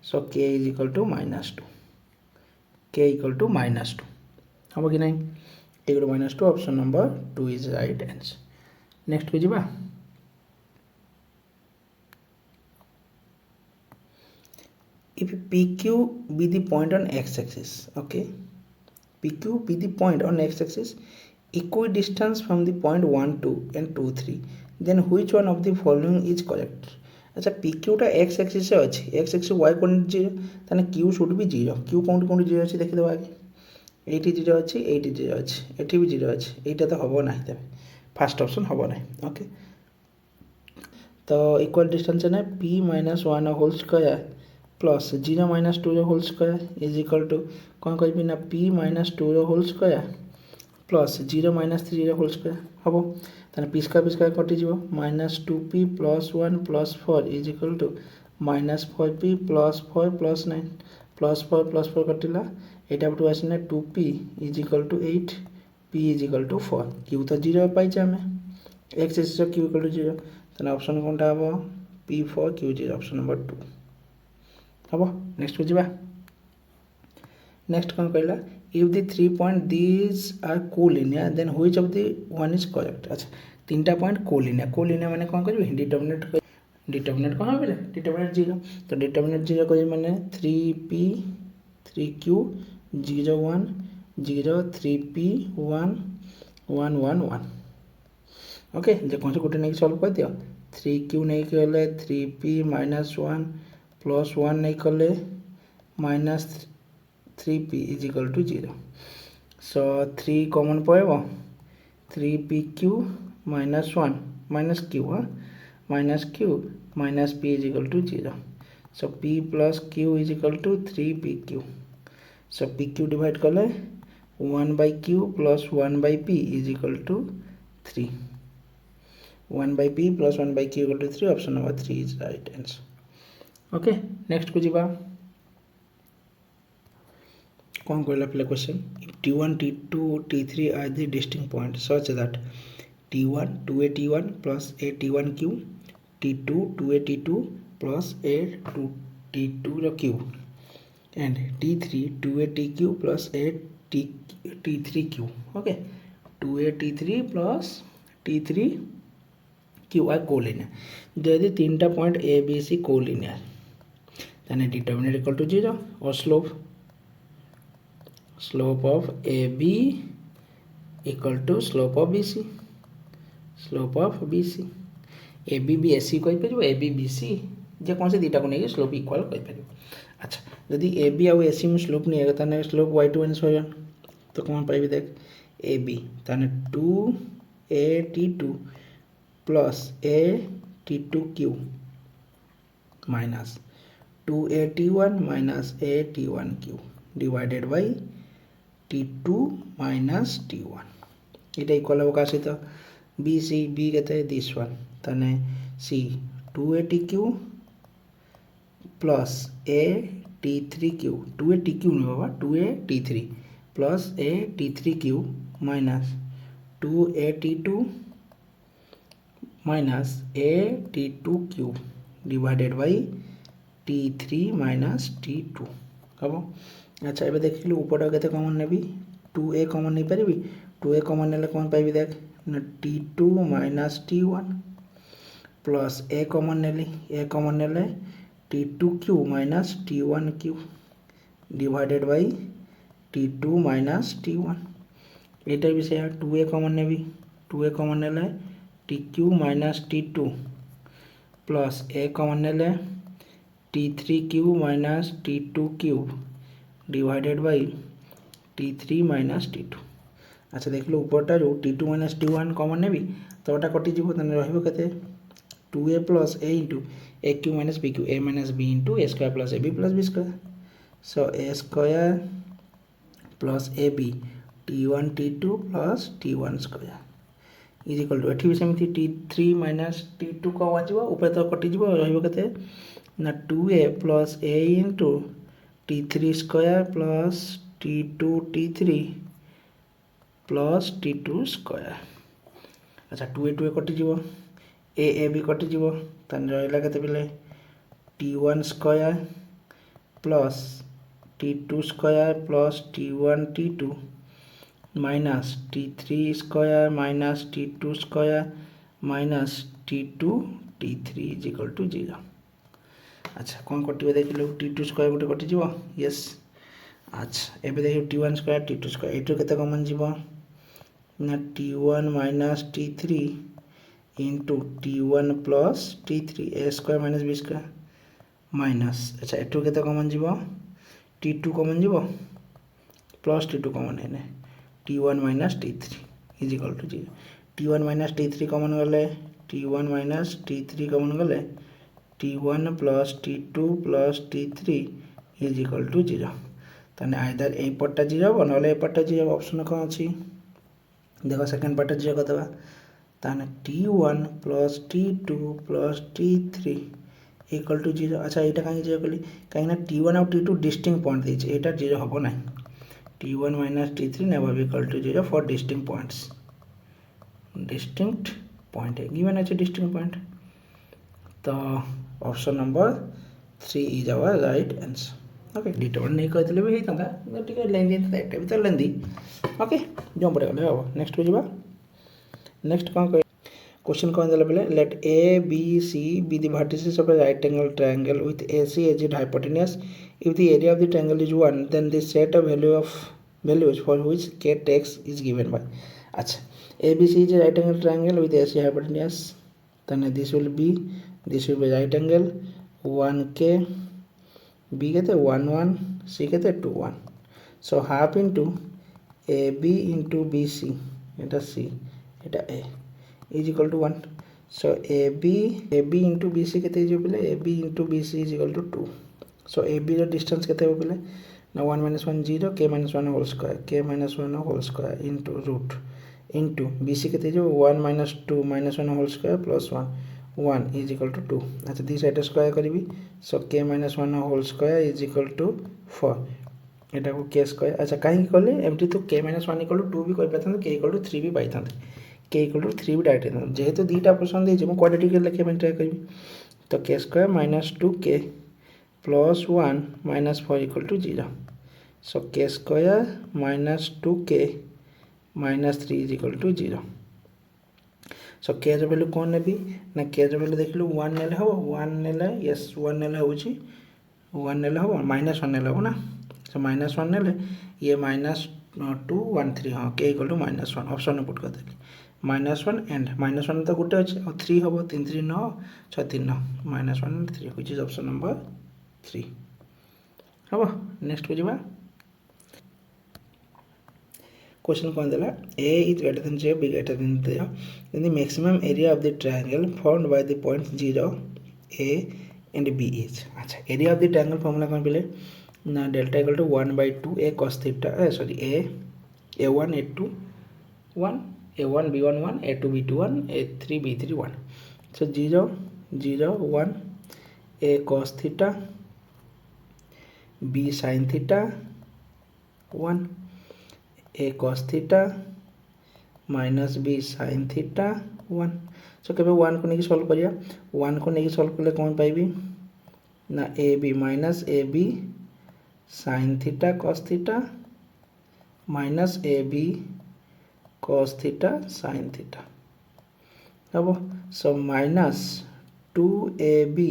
so K is equal to minus 2, K equal to minus 2 हम कि नहीं, K equal to minus 2, option number 2 is right answer. Next को जीवा, if PQ be the point on x-axis, okay, PQ be the point on x-axis equidistant from the point 1 2 and 2 3, then which one of the following is correct? अच्छा PQ टा x axis से अच्छी, x axis y coordinate 0, ताने Q should be 0, Q कोन 0 अच्छी देखि दबा आगे, eighty 0 अच्छी, एटी 0 अच्छी, एटी भी 0 अच्छी, एटा तो हबो नाही तबे फर्स्ट ऑप्शन हबो नाही. ओके, तो इक्वल डिस्टेंस है ना P minus 1 whole square plus 0 minus 2 whole square is equal to कौन कहबी ना P minus 2 whole square plus 0 minus 3 whole square हम ताने पिस्का कटि जीवो -2P plus 1 plus 4 is equal to -4P plus 4 plus 9 plus 4 कटिला Etah Batu Asna 2P is equal to 8, P is equal to 4, Q तो 0 पाइछे हमें x axis Q equal to 0, ताने option कोनटा हबो P4 Q0, option number 2 हबो. Next को जीवा, next कौन कहला, if the 3 point these are collinear then which of the one is correct. अच्छा तीनटा पॉइंट कोलिनियर माने कौन करिवे डिटरमिनेंट कौन होबे डिटरमिनेंट 0, तो डिटरमिनेंट 0 करिवे माने 3P 3Q 0 1 0 3P 1 1 1 1. ओके, जे कौन से गोटे नहीं सॉल्व कर दियो, 3Q नहीं कले 3P minus 1 plus 1 नहीं कले minus 3P is equal to 0, so 3 common पड़ेगा 3PQ minus 1 minus Q minus Q minus P is equal to 0, so P plus Q is equal to 3PQ, so PQ divide कले 1 by Q plus 1 by P is equal to 3, 1 by P plus 1 by Q equal to 3, option number 3 is right answer. Okay, next को जीवा कौन कहला पहले question, if T1 T2 T3 are the distinct points such that T1 2A T1 plus A T1 Q, T2 2A T2 plus A T2 Q, and T3 2A TQ plus A T3Q. okay, 2A T3 plus T3Q are collinear. यदि तीनटा point A B C collinear then determinant equal to 0 or slope of AB equal to slope of BC, AB BC कहि परिबो, AB BC जे कौन से दीटा को नहीं slope equal कहि परिबो. अच्छा यदि AB और AC में स्लोप नहीं आएगा ताने स्लोप y2 माइनस y1, तो कौन पाइबे देख AB ताने 2AT2 plus AT2Q minus 2AT1 minus AT1Q divided by T2 minus T1, इटा इक्वल हो का सहित BC B कहते हैं दिस वन, ताने C 2ATQ plus AT3Q 2ATQ नहीं बाबा 2AT3 plus AT3Q minus 2AT2 minus AT2Q divided by T3 minus T2 हम. अच्छा एबे देखिलु ऊपर केते कॉमन नेबी 2A कॉमन नहीं पारिबी, 2A कॉमन नेले कौन पाइबी देख ना T2 minus T1 plus A common नेली, A कॉमन नेले T2Q minus T1Q divided by T2 minus T1 एटा भी से 2a कॉमन नेबी 2a कॉमन नेले TQ minus T2 plus a common नेले T3 minus T2 divided by T3 minus T2 अच्छा देख लो ऊपरटा जो T2 minus T1 common नेबी तो ओटा कटि जीवो तने रहइबो केते 2a plus a into a Q minus b Q a minus b into a square plus ab plus b square so a square plus ab T1 T2 plus T1 square is equal to एठी भी सेमती T3 minus T2 को आजिबो ऊपर तो कटि जीवो रहइबो केते ना 2a plus a into T3 square plus T2 T3 plus T2 square अच्छा 2a कटि जीवो a भी कटि जीवो तन रहइला केते बेले T1 square plus T2 square plus T1 T2 minus T3 square minus T2 square minus T2 T3 is equal to 0 अच्छा कौन कटिबे देख लो T2 स्क्वायर गोटे कटि जीवो यस अच्छा एबे देखियो T1 स्क्वायर T2 स्क्वायर एटो केते कॉमन जीवो ना T1 minus T3 into T1 plus T3 a square minus b square minus अच्छा एटो केते कॉमन जीवो T2 कॉमन जीवो प्लस T2 कॉमन है T1 minus T3 is equal to 0 T1 minus T3 common गले T1 minus T3 common गले T1 plus T2 plus T3 is equal to 0 ताने either ए पट्टा 0 हो नले ए पट्टा 0 ऑप्शन कौन अछि देखो सेकंड पट्टा 0 कर देबा ताने T1 plus T2 plus T3 equal to 0 अच्छा एटा काहे 0 कली काहे ना T1 और T2 डिस्टिंक्ट पॉइंट देछ एटा 0 हबो ना T1 minus T3 never be equal to 0 for distinct points. Distinct point है given है distinct point. तो option number 3 is our right answer. Okay, detail नहीं कहते ले भी है तंदा तो ठीक है लेंदी तो एक भी तो लेंदी. Okay, जो पड़ेगा ले आओ next हो जावा. Next कौन कहे question कौन दिला पहले let A B C be the vertices of a right angle triangle with AC as its hypotenuse. If the area of the triangle is 1 then the set of values for which k takes is given by अच्छा ABC is a right angle triangle with AC hypotenuse then this will be right angle 1k B कहते 1 1 C कहते 2 1 so half into AB into BC এটা C এটা A is equal to 1 so AB into BC कहते जो पहले AB into BC is equal to 2 so AB ର distance କେତେ ହେବ ପଲେ ना 1 minus 1 0 k minus 1 whole square into root into BC केते जो 1 minus 2 minus 1 whole square plus 1 is equal to 2 अच्छा दी साइड स्क्वायर करबी so k minus 1 whole square is equal to 4 एटा को k square अच्छा काहे कहले एमटी तो k minus 1 equal to 2 भी कहि पाथन k equal to 3 भी पाइथन k equal to 3 भी डायरेक्ट जेहेतु दीटा प्रश्न दे जे मो क्वाड्रेटिक लेखे में ट्राई करबी तो k square minus 2k plus 1 minus 4 equal to 0. So k square minus 2k minus 3 is equal to 0. So k ର value कौन नेबी ना k ର value देखिलु 1 नेले हो 1 नेले yes 1 नेले होची 1 नेले हो minus 1 नेले हो ना so minus 1 नेले ये minus 2 1 3 हां k equal to minus 1 option में पुट कर देली minus 1 and minus 1 तो गुटे अछि और 3 हबो 3 3 9 6 3 9 minus 1 and 3 which is option number 3 हबो नेक्स्ट हो जिबा क्वेश्चन कौन देला A is greater than 0 B greater than 0 then the maximum area of the triangle formed by the points 0 A and B is अच्छा area of the triangle formula कौन पहले ना delta equal to 1 by 2 A cos theta sorry A1 A2 1 A1 B1 1 A2 B2 1 A3 B3 1 so 0 0 1 A cos theta B sin theta 1 A cos theta minus B sin theta 1 so केबे 1 को नेकी solve करिया 1 को नेकी solve करले कोन पाइबी ना AB minus AB sin theta cos theta minus AB cos theta sin theta अब so minus 2AB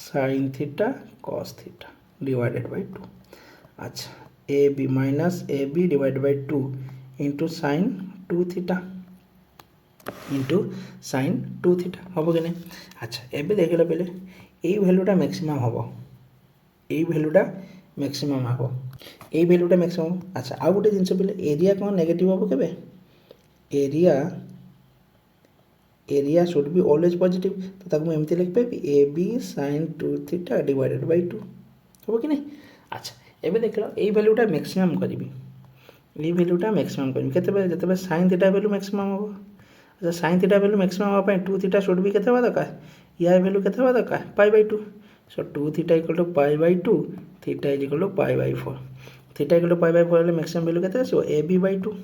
sin theta cos theta divided by 2 अच्छा A B minus A B divide by 2 into sine 2 theta into sine 2 theta हम कि नहीं। अच्छा एबे देख ला पहले ये भैल्यूटा मैक्सिमम हम ये भैल्यूटा मैक्सिमम हम ये भैल्यूटा मैक्सिमम। अच्छा आउ गोटे जिनस पहले एरिया कौन नेगेटिव हम के area area should be always positive तो ताकू एमती लिख पाबी A B sin 2 theta divided by 2 हम कि नहीं। अच्छा एबे देख लो ये भैल्यूटा मैक्सिमम करी ये भैल्यूटा मैक्सिमम करी केते जते sin थीटा भैल्यू मैक्सिमम हम। अच्छा sin थीटा भैल्यू मैक्सिमम हम 2 थीटा शुड बी केते दरकार या भैल्यू केते दरकार pi by 2 so 2 theta equal to pi by 2 theta is equal to pi by 4 theta equal to pi by 4 maximum value केते आसो A B by 2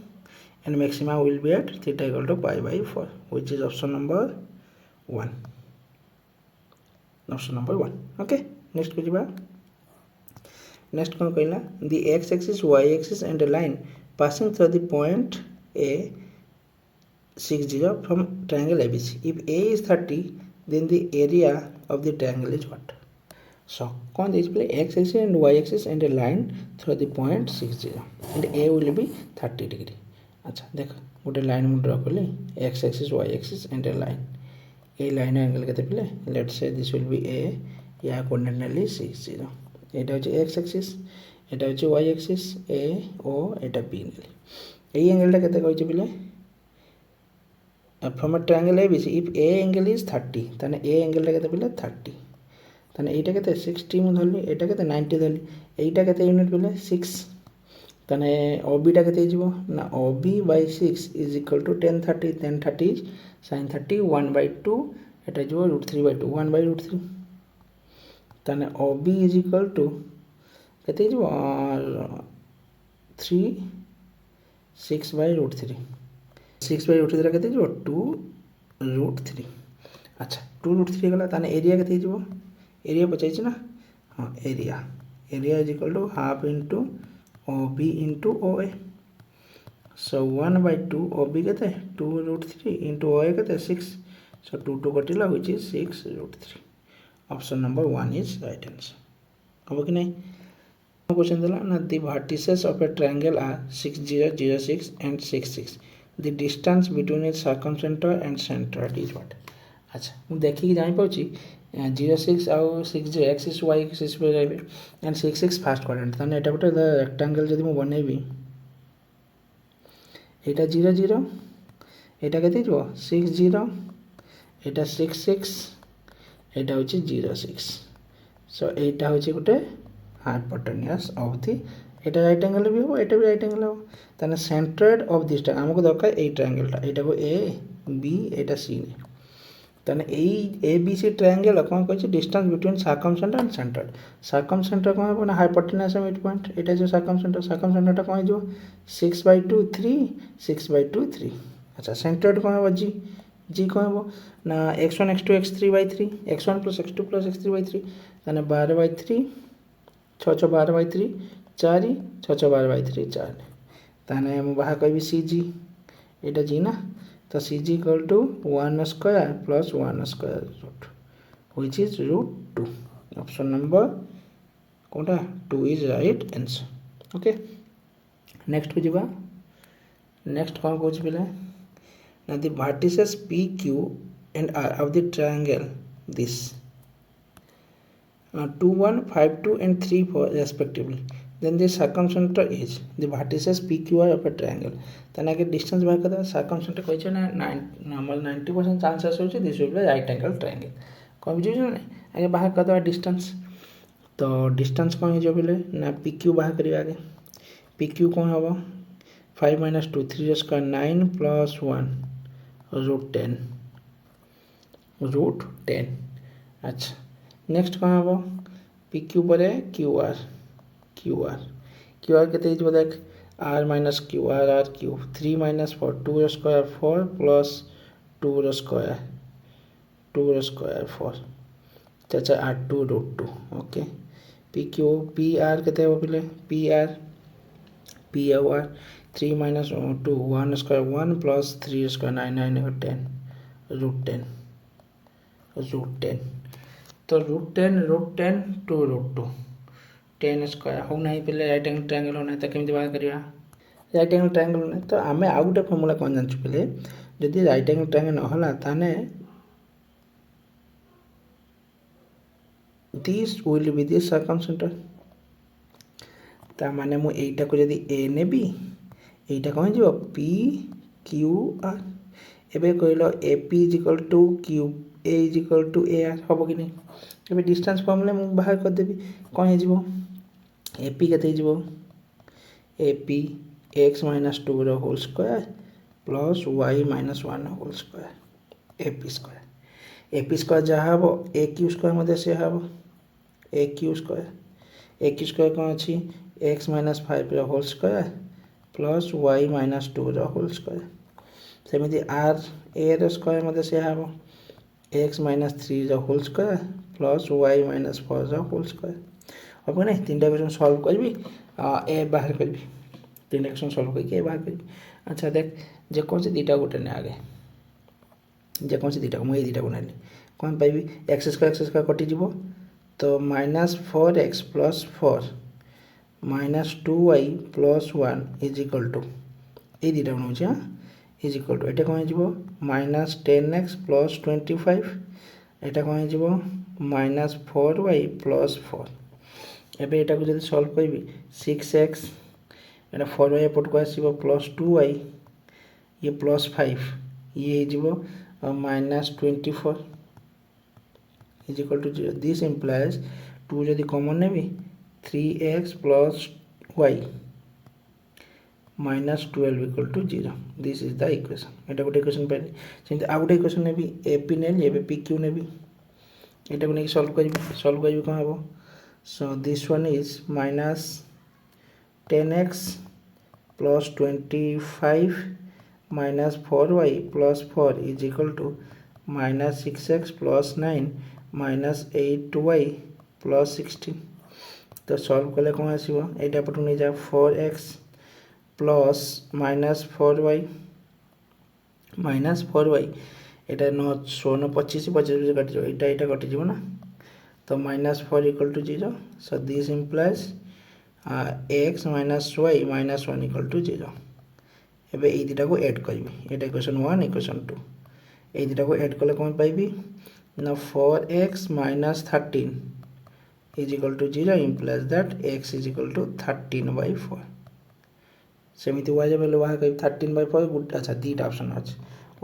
and maxima will be at theta equal to pi by 4 which is option number 1 option number 1 okay next को जिबा next कौन कहला the x axis y axis and a line passing through the point a 60 from triangle ABC if a is 30 then the area of the triangle is what so कौन this play x axis and y axis and a line through the point 60 and a will be 30 degree अच्छा देख गोटे line मुझे draw कली x axis y axis and a line a line angle के पे late से this will B ए या coordinate नेली 60 एटा होचे एक्स एक्सिस एटा होचे वाई एक्सिस ए ओ एटा बी नेली ए एंगलटा केते कहै छै पिले from a triangle ABC if A angle is 30 तने ए एंगलटा केते पिले 30 तने एटा केते 60 मु धरली एटा केते 90 धरली एटा केते यूनिट पिले 6 तने ओबीटा केते हिजबो ना OB by 6 is equal to 1030 is sin 30 1 by 2 एटा जो √3 by 2 1 by √3 तने ओबी इज इक्वल टू केते हिजबो 3 6 by √3 6 by √3 केते हिजबो 2 √3 अच्छा 2 √3 गला तने एरिया केते हिजबो एरिया पचाइ छै ना हां area is equal to half into OB into OA so 1 by 2 OB कहते 2 √3 into OA कहते 6 so 2 2 कटिला which is 6 √3 option number 1 is right answer अब कि नहीं क्वेश्चन दिला ना the vertices of a triangle are 6 0 0 6 and 6 6 the distance between its circumcenter and center is what अच्छा मु देखि जानि पाउची 06 आउ 60 एक्सिस वाई एक्सिस पे जाइबे एंड 66 फास्ट क्वाड्रेंट तने एटा गोटे रेक्टेंगल जदि मु बनेबी एटा 0 0 एटा केते जो 6 0 एटा 6 6 एटा होची 0 6 सो एटा होची गोटे hypotenuse of the Etah right angle भी हो एटा भी राइट एंगल हो तने सेंटर्ड ऑफ दिस ट्रायंगल हमको दरकार ए ट्रायंगलटा एटा को ए बी एटा सी ने तने ए बी सी ट्रायंगल कौन कहै डिस्टेंस बिटवीन सर्कमसेंटर एंड सेंटर कौन हो ना हाइपोटेन्यूज मिड पॉइंट एटा जो सर्कमसेंटर कौन हो 6 by 2 3 6 by 2 3 अच्छा सेंटर्ड कौन हो जी कौन हो ना x1 x2 x3 by 3 x1 plus x2 plus x3 by 3 तने 12 by 3 6 6 12 by 3 4 6 6 12 by 3 4 तने हम बाहर कहबी cg एटा जी ना तो cg equal to 1 square plus 1 square root which is √2 option number Kota 2 is right answer okay next को जिबा next कौन कोच पिला ना the vertices pq and r of the triangle this 2 1 5 2 and 3 4 respectively then the circumcenter is the vertices pqr of a triangle तने के distance बाहर करता सर्कमसेंटर कहै छै ना नॉर्मल 90% चांसेस होछि this will be right angle triangle कोन बुझियो ना आगे बाहर करता डिस्टेंस तो डिस्टेंस कोन हो जो बोले ना pq बाहर करिया आगे pq कोन होबो 5 - 2 3 स्क्वायर 9 + 1 √10 अच्छा नेक्स्ट कोन होबो pq परे qr केते हिजबो देख r minus q r q 3 - 4 2 square 4 plus 2 square 4 चाचा r 2 √2 ओके pq pr केते हो पिले pr 3 - 2 1 square 1 plus 3 square 9 9 10 √10 तो √10 2 √2 10 स्क्वायर हो ना पे राइट एंगल ट्रायंगल होना तो केमती बाहर करिया राइट एंगल ट्रायंगल होना तो आम आउ गोटे फर्मुला कौन जानछु पे जदि राइट एंगल ट्रायंगल नहला ताने दिस विल बी दी सर्कमसेंटर ता माने मु एटा को जदि ए नेबी एटा कौन जीवो पी क्यू आर एबे कहलो A P is equal to Q A is equal to A R हम कि नहीं एबे डिस्टेंस फॉर्मूला मु बाहर कर देबी कौन हे जीवो ए पी केते जीवो A P x minus 2 row whole square plus y minus 1 whole square A P square जहाँ हम ए क्यू स्क्वायर मध्य से हम ए क्यू स्क्वायर कौन अच्छी x minus 5 root whole square plus y minus 2 रो होल स्क्वायर सेमती आर ए रो स्क्वायर मध्य से हम x minus 3 root whole square plus y minus 4 root whole square अब नहीं तीनटा क्वेश्चन सॉल्व करी ए बाहर करी तीनटा क्वेश्चन सॉल्व करके ए बाहर करी अच्छा देख जेकोसी दुटा गोटे ने आगे जेकोसी दुटा मुझे दुटा को नेली कौन पाइबी एक्स स्क्वायर कटिज तो -4x plus 4 -2y plus 1 is equal to ये दुटा बनाऊँ हाँ इज इक्वल टू ये कौन हो -10x प्लस 25 यहाँ कौन हो -4y प्लस 4 एबे एटा को जब सॉल्व करी 6x एटा 4y एपट को आसो प्लस 2y ये प्लस 5 ये हो -24 is equal to 0 this implies 2 जदि कॉमन नेबी 3x plus y -12 equal to 0 this is the equation एटा गोटे इक्वेशन पाइले सेमती आ गोटे इक्वेशन नेबी एपी नेली एबे pq नेबी एटा को नहीं सॉल्व करी कौन हम so this one is -10x plus 25 minus 4y plus 4 is equal to -6x plus 9 minus 8y plus 16 तो सॉल्व कले कौन आसो यहाँ पटू नहीं जा 4x प्लस -4y यहाँ 9 16 25 25 कटिज यहाँ कटिज ना तो -4 equal to 0 so this implies x minus y minus 1 equal to 0 एबे ये दुटा को ऐड करी ये इक्वेशन 1 इक्वेशन 2 ये दुटा को ऐड कले कौन पाइबी ना 4x minus 13 is equal to 0 implies that x is equal to 13/4 सेमती y जब बाहर कर 13/4 गुड अच्छा दुटा ऑप्शन अच्छे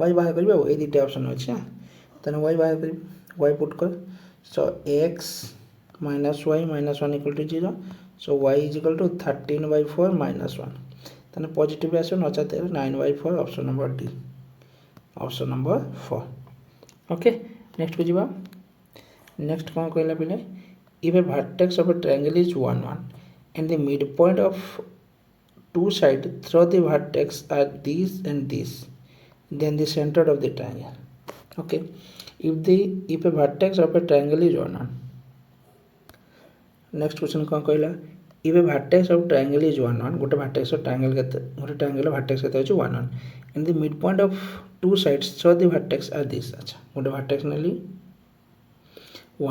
y बाहर करी ये दुटा ऑप्शन अच्छे तेना y बाहर करी y पुट कर so x minus y minus 1 equal to 0 so y is equal to 13/4 minus 1 then positive आसो न चाहते 9/4 option number D option number 4 okay next को जीवा नेक्स्ट कौन कहला पिले if a vertex of a triangle is 1 1 and the midpoint of two sides through the vertex are this and this then the center of the triangle okay if a vertex of a triangle is 1 1 next question कौन कहला if a vertex of triangle is 1 1 गोटे vertex of triangle गोटे triangle vertex केते होची 1 1 and the midpoint of two sides so the vertex are this अच्छा गोटे vertex नेली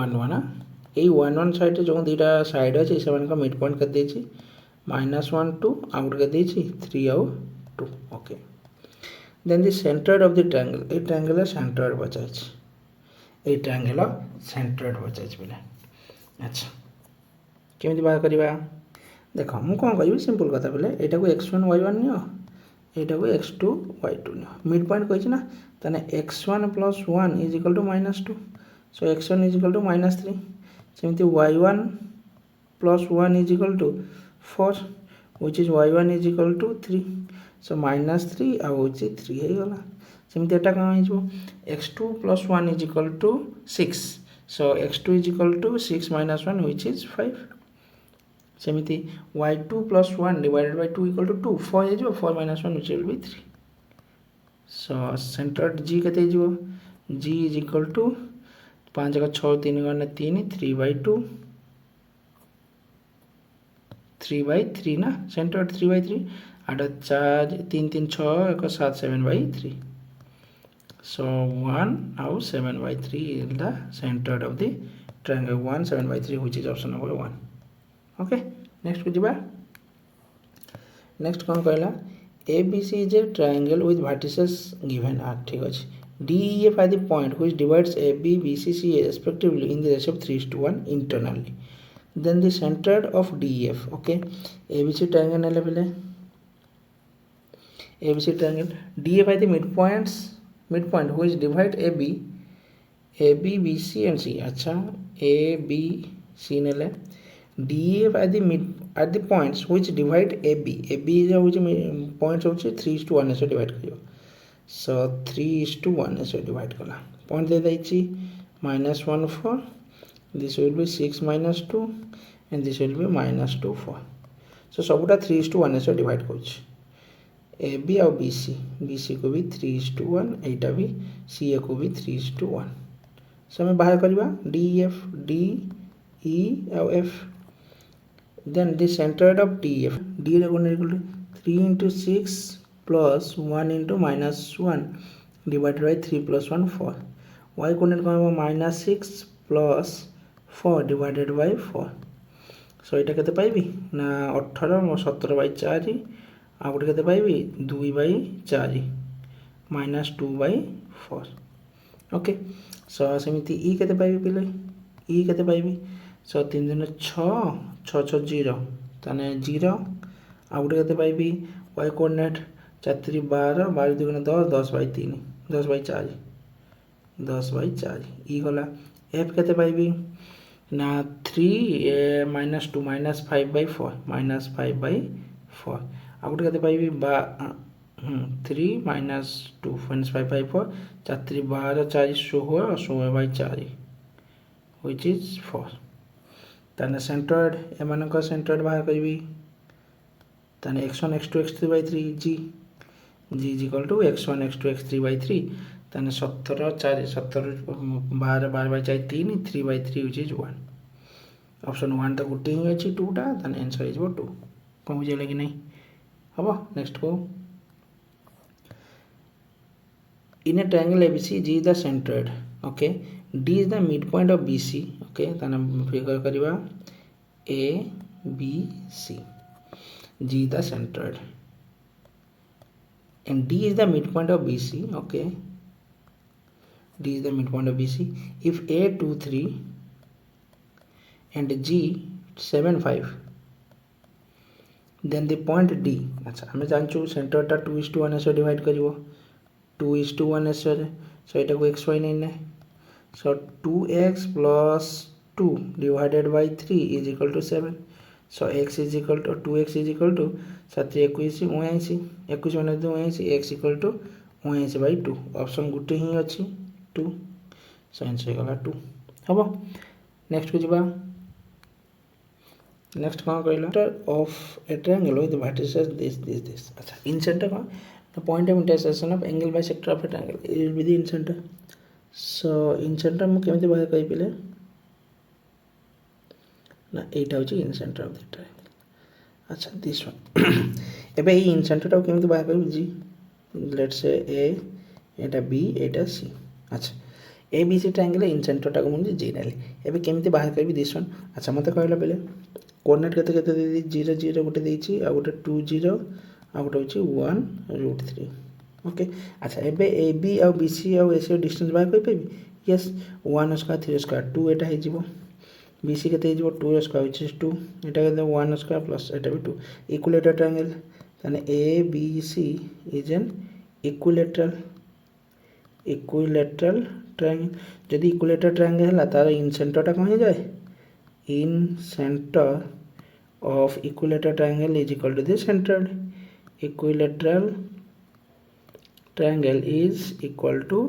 1 1 ए 1 1 side जो दुटा साइड अच्छे से मिड पॉइंट कर देछि -1 2 आ गोटे कर देछि 3 आउ 2 okay then the centre of the triangle ए ट्रायंगल सेंटर बचाइछि ए ट्रायंगल सेंटर बचाइछि बोले अच्छा केमिति बात करबा देखो मु कोन कहबी सिंपल कथा बोले एटा को x1 y1 नियो एटा को x2 y2 neo mid point कहछि ना तने x1 + 1 = -2 so x1 = -3 सेमिति y1 + 1 = 4 which is y1 = 3 so -3 आ होछि 3 हे गला सेमिति एटा कम हे जो x2 + 1 = 6 so x2 = 6 - 1 which is 5 सेमिति y2 + 1 divided by 2 = 2 4 हे जो 4 - 1 which will be 3 so centered g केते जो g = 5 का 6 3 का 3 3/2 3/3 ना सेंटर्ड 3/3 आठ 4 3 3 6 1 7 7/3 so 1 out 7/3 is the centered of the triangle 1 7/3 which is option number 1 okay next को जीवा नेक्स्ट कौन कहला ABC is a triangle with vertices given ठीक अछि DEF are the point which divides AB BC CA respectively in the ratio of 3:1 internally then the center of DEF okay ABC triangle नेले पहले ABC triangle DEF are the midpoint which divide AB BC and C अच्छा ABC नेले DEF at the points which divide AB which points होची 3:1 से divide करियो so 3:1 से divide कला point they दैछि -1 4 this will be 6 - 2 and this will be -2 4 so सबटा 3:1 से divide होची AB और BC को भी 3:1 एटा भी CA को भी 3:1 so हमें बाहर करबा DEF D E और F then the center of DF D equal to 3 into 6 plus 1 into -1 divided by 3 plus 1 4 y coordinate कौन -6 plus 4 divided by 4 so এটা কেতে পাইবি না 18 ও 17 বাই 4 আর ওটা কেতে পাইবি 2 বাই 4 -2 বাই 4 ओके सो सेमिति ई केते पाइबी पिले ई केते पाइबी सो 3 दिन 6 6 6 0 ताने 0 आ गोटे केते पाइबी y coordinate 4 3 12 12 2 10 10 by 3 10 by 4 10 by 4 ई गला f केते पाइबी ना 3 -2 -5 बाई 4 -5 बाई 4 आ गोटे केते पाइबी 3 -2 -5 बाई 4 4 3 12 4 16 16 बाई 4 which is 4 ताने सेंटर्ड एमानक सेंटर्ड बाहर करबी ताने x1 x2 x3 by 3 g is equal to x1 x2 x3 by 3 ताने 17 4 17 12 12 by 4 3 3 by 3 which is 1 option 1 तो गुटे ही अछि 2 टा ताने आंसर इज 2 कोन बुझले कि नहीं हबो नेक्स्ट को in a triangle ABC G is the centered okay D is the midpoint of BC okay ताने figure करिवा A B C G is the centered and D is the midpoint of BC okay D is the midpoint of BC if A 2 3 and G 7 5 then the point D अच्छा हमें जानचू centre टा 2:1 से divide करिवो 2:1 ऐसे सो एटा को xy नहीं ने so 2x plus 2 divided by 3 is equal to 7 so x is equal to 2x is equal to 7 21 21 माने 2 x equal to 21 by 2 option गुटे ही अछि 2 so आंसर गला 2 हबो नेक्स्ट को जिबा नेक्स्ट कौन कहला of a triangle with vertices this अच्छा इन centre कौन the point of intersection of angle bisector of a triangle it will be the in center so in center मु केमिति बाहर कहि पिले ना एटा होची in center of the triangle अच्छा this one एबे ई in center टा केमिति बाहर कहि जी let's say a Etah b Etah c अच्छा abc triangle in center टा को मु जी नेले एबे केमिति बाहर कहि this one अच्छा मते कहला पहिले कोऑर्डिनेट केते केते दे 0 0 गोटे देछि आ गोटे 2 0 आ गोटे होची 1√3 ओके अच्छा एबे AB और BC और AC डिस्टेंस बाय कहि पेबी यस 1 स्क्वायर 3 स्क्वायर 2 एटा हे जिवो BC केते हे जिवो 2 स्क्वायर व्हिच इज 2 एटा केते 1 स्क्वायर प्लस एटा भी 2 इक्विलेटरल ट्रायंगल ताने ABC is an equilateral triangle जदी इक्विलेटरल ट्रायंगल हला तार इन सेंटर टा कहि जाय in center of equilateral triangle is equal to the centered equilateral triangle is equal to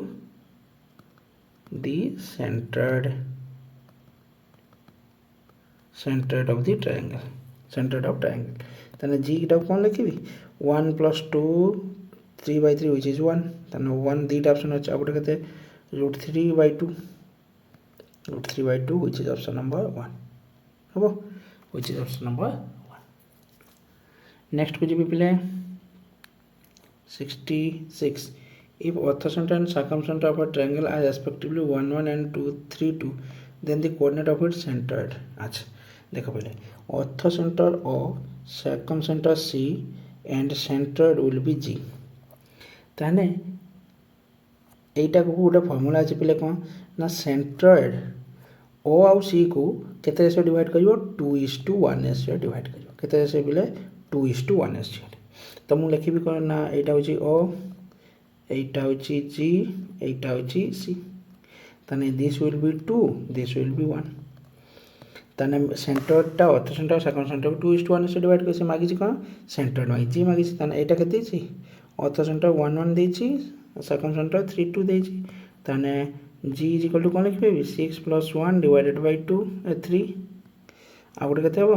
the centered of the triangle centered of triangle तने g टा कोन लिखिबी 1 plus 2 3 by 3 which is 1 तने 1 दीटा option अछि आगुटे कते √3 by 2 which is option number 1 हबो which is option number 1 next को जिबी पिले 66 if orthocenter and circumcenter of a triangle are respectively 1 1 and 2 3 2 then the coordinate of its centered अच्छा देख पे ऑर्थो सेंटर ओ second centre C and centroid will be G ताने एटा को गोटे फॉर्मूला अछि पिले कोन ना सेंटर्ड ओ आउ सी को केते से डिवाइड करियो 2:1 से डिवाइड करियो केते से पिले 2:1 से तो मु लिखिबी कोन ना एटा होची ओ एटा होची जी एटा होची सी ताने this will be 2 this will B 1 ताने सेंटरटा ऑर्थो सेंटर सेकंड सेंटर को 2:1 से डिवाइड करसे मागी छी कोन सेंटर मागी जी मागी छी ताने एटा केते छी ऑर्थो सेंटर 1 1 देई छी सेकंड सेंटर 3 2 देई छी ताने g इज इक्वल टू कोन लिखबे 6 + 1 डिवाइडेड बाय 2 3 आ गोटे केते हो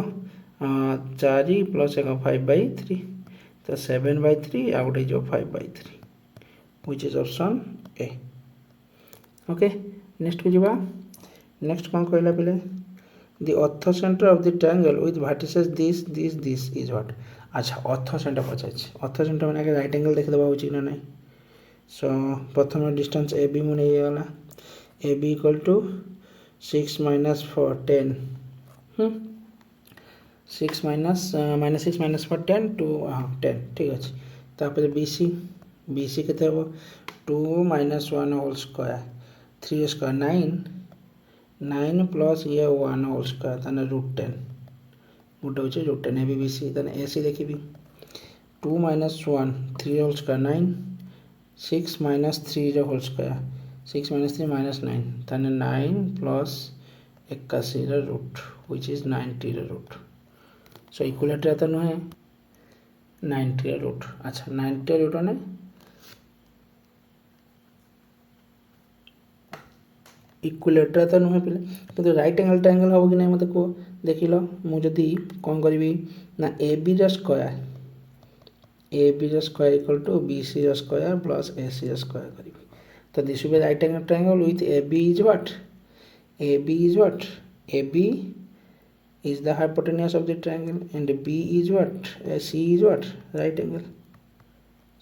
4 + 1 5/3 तो 7/3 आ गोटे जो 5/3 which is option A okay next को जीवा next कोन कहला पले the ortho center of the triangle with vertices this is what अच्छा ortho center पचाछ ortho center माने के राइट एंगल देख दबा होची ना नहीं सो प्रथम डिस्टेंस AB मु नै गेला AB equal to 6 minus 4 10 6 minus 4 10 to 10 ठीक अछि तापर BC केते हो 2 minus 1 whole square 3 square 9 plus ये 1 whole square ताने √10 गोटे होचे √10 AB BC ताने AC देखिबी 2 minus 1 3 whole square 9 6 minus 3 रो whole square 6 minus 3 minus 9 ताने 9 plus 81 रो रूट which is 90 रो रूट सो इक्विलेटर तो न है 90 रो रूट अच्छा 90 रूट ने इक्विलेटर तो नुहे पिले तो राइट एंगल ट्रायंगल हो कि नहीं मते को देखिलो मु जदी कोन करबी ना AB रो स्क्वायर इक्वल टू BC रो स्क्वायर प्लस AC रो स्क्वायर करबी तो this will be right angle triangle with AB is what AB is the hypotenuse of the triangle and B is what C is what right angle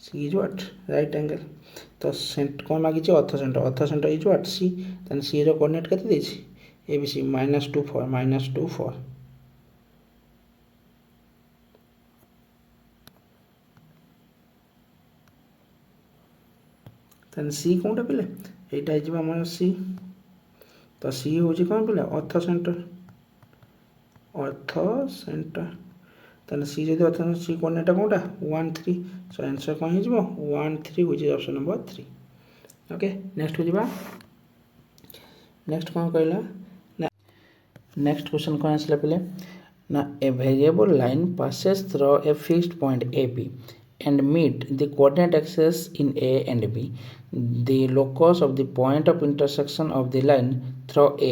C is what right angle तो Saint कोन मागी छै ortho centre is what C तन C रो coordinate कते दै छै ABC -2 4 तन C कोनटा पिले एटा इजबा मन C तो C होची कोन पिले ऑर्थो सेंटर तन C जदी ऑर्थो C कोऑर्डिनेट कोनटा 1 3 सो आंसर कोन हिजबो 1 3 which is option number 3 okay next हो जिबा नेक्स्ट कोन कहला नेक्स्ट क्वेश्चन कोन आसला पिले ना a variable line passes through a fixed point AB and meet the coordinate axes in A and B. The locus of the point of intersection of the line through A,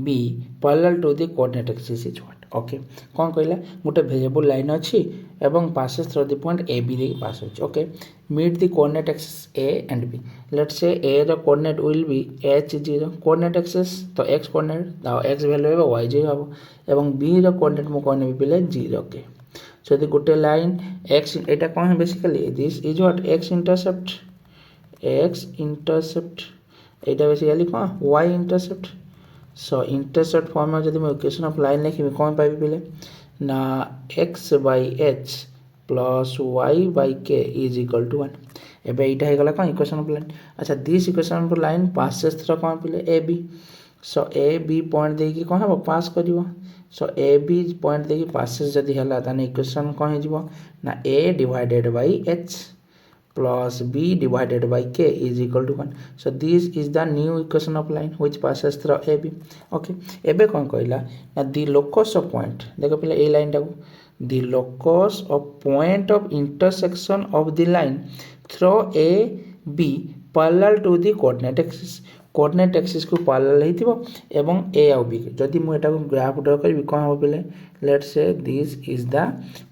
B parallel to the coordinate axis is what? Okay. कौन कहला गोटे variable line अच्छी एवं passes through the point AB दे पास होची. Okay. Meet the coordinate axis A and B. Let's say A the coordinate will be H0 coordinate axis तो x coordinate now x value है y0 हबो एवं B the coordinate मो कोन भी पिले 0 के. So the गोटे लाइन x एटा कोन है basically this is what x intercept Etah basically cone y intercept. So intercept form में जदी मैं इक्वेशन ऑफ लाइन लिखि कोन पाइबी पिले ना x by h plus y by k is equal to 1 एबे एटा हे गला कोन इक्वेशन ऑफ लाइन. अच्छा this equation of line passes through कोन पिले AB. सो AB पॉइंट देकी कोन हबो पास करिवो. सो AB पॉइंट देकी पासेस जदी हला ताने इक्वेशन कोन हे जिवो ना A divided by h plus B divided by k is equal to 1. So this is the new equation of line which passes through AB. Okay. एबे कोन कहला ना the locus of point देखो पहले ए लाइन टाको the locus of point of intersection of the line through A B parallel to the coordinate axis को parallel हेतिबो एवं A और B जदी मु एटा को ग्राफ ड्रा करबी कोन हो पहले let's say this is the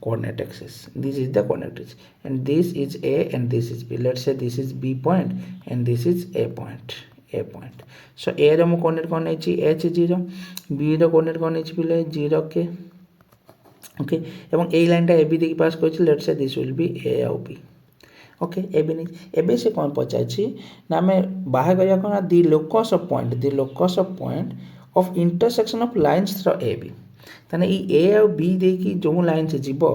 coordinate axis and this is A and this is B. Let's say this is B point and this is A point. So A रो मु coordinate कोन नै छी h0 B रो coordinate कोन नै छी पहले 0 के. Okay एवं ए line टा AB देकी पास करछि let's say this will be A और B. ओके एबे से कोन पचाछि ना मैं बाहर करिया कोन the locus of point of intersection of lines through AB. ताने ए आ बी देकी जो लाइन से जीव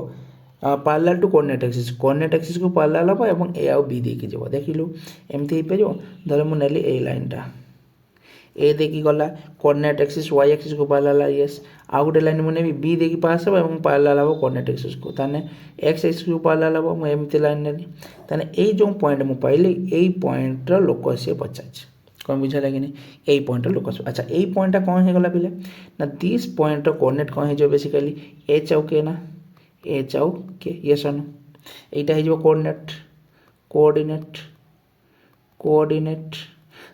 पैरेलल टू कोऑर्डिनेट एक्सिस को पैरेलल हम एवं ए आ बी देकी जीव देखिलु एमती हो पारिबो धर मु नेली ए लाइनटा ए देखी गला कोऑर्डिनेट एक्सिस वाई एक्सिस को पैरेलल यस आ गोटे लाइन मु नेबी बी देखी पास हो एवं पैरेलल हो कोऑर्डिनेट एक्सिस को ताने एक्स एक्सिस को पैरेलल हो मु एमती लाइन नेली ताने ए जो पॉइंट मु पाइली ए पॉइंट रो लोकस से पचाच कौन बुझा कि नहीं ए पॉइंट रो लोकस अच्छा ए पॉइंट कौन हो गला पिले ना दिस पॉइंट रो कोऑर्डिनेट कौन हो बेसिकली एच आउ के ना एच आउ के यस नो एटा हो कोऑर्डिनेट कोऑर्डिनेट कोऑर्डिनेट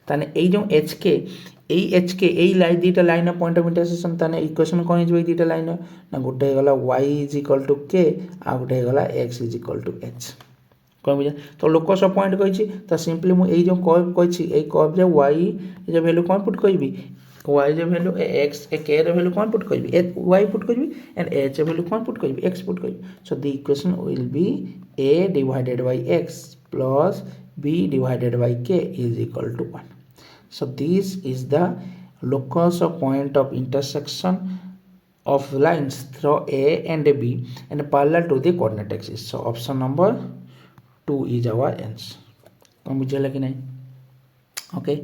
ताने ए जो एच के ए लाइन दीटा लाइन पॉइंट ऑफ इंटरसेक्शन ताने इक्वेशन कौन हो दीटा लाइन ना गोटे गला y इज इक्वल टू के आ गोटे गला x is equal to h कौन बुझा तो लोकस पॉइंट कही तो सिंपली मुझे जो कर्व कही ए कर्व रे y जो वैल्यू कौन पुट करी y जो वैल्यू x के वैल्यू कौन पुट करी y पुट करी एंड h वैल्यू कौन पुट करी x पुट करी so the equation will be a divided by x plus b divided by k is equal to 1 so this is the locus of point of intersection of lines through a and b and parallel to the coordinate axis so option number 2 is our answer कौन बुझेगा कि नहीं okay